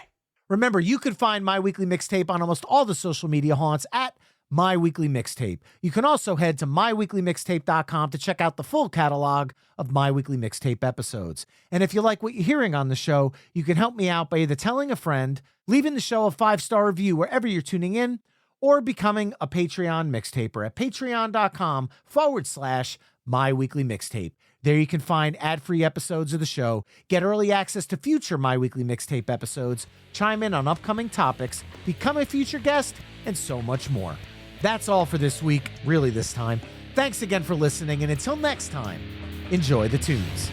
Remember, you can find My Weekly Mixtape on almost all the social media haunts at My Weekly Mixtape. You can also head to myweeklymixtape.com to check out the full catalog of My Weekly Mixtape episodes. And if you like what you're hearing on the show, you can help me out by either telling a friend, leaving the show a 5-star review wherever you're tuning in, or becoming a Patreon mixtaper at patreon.com/My Weekly Mixtape. There you can find ad-free episodes of the show, get early access to future My Weekly Mixtape episodes, chime in on upcoming topics, become a future guest, and so much more. That's all for this week, really this time. Thanks again for listening, and until next time, enjoy the tunes.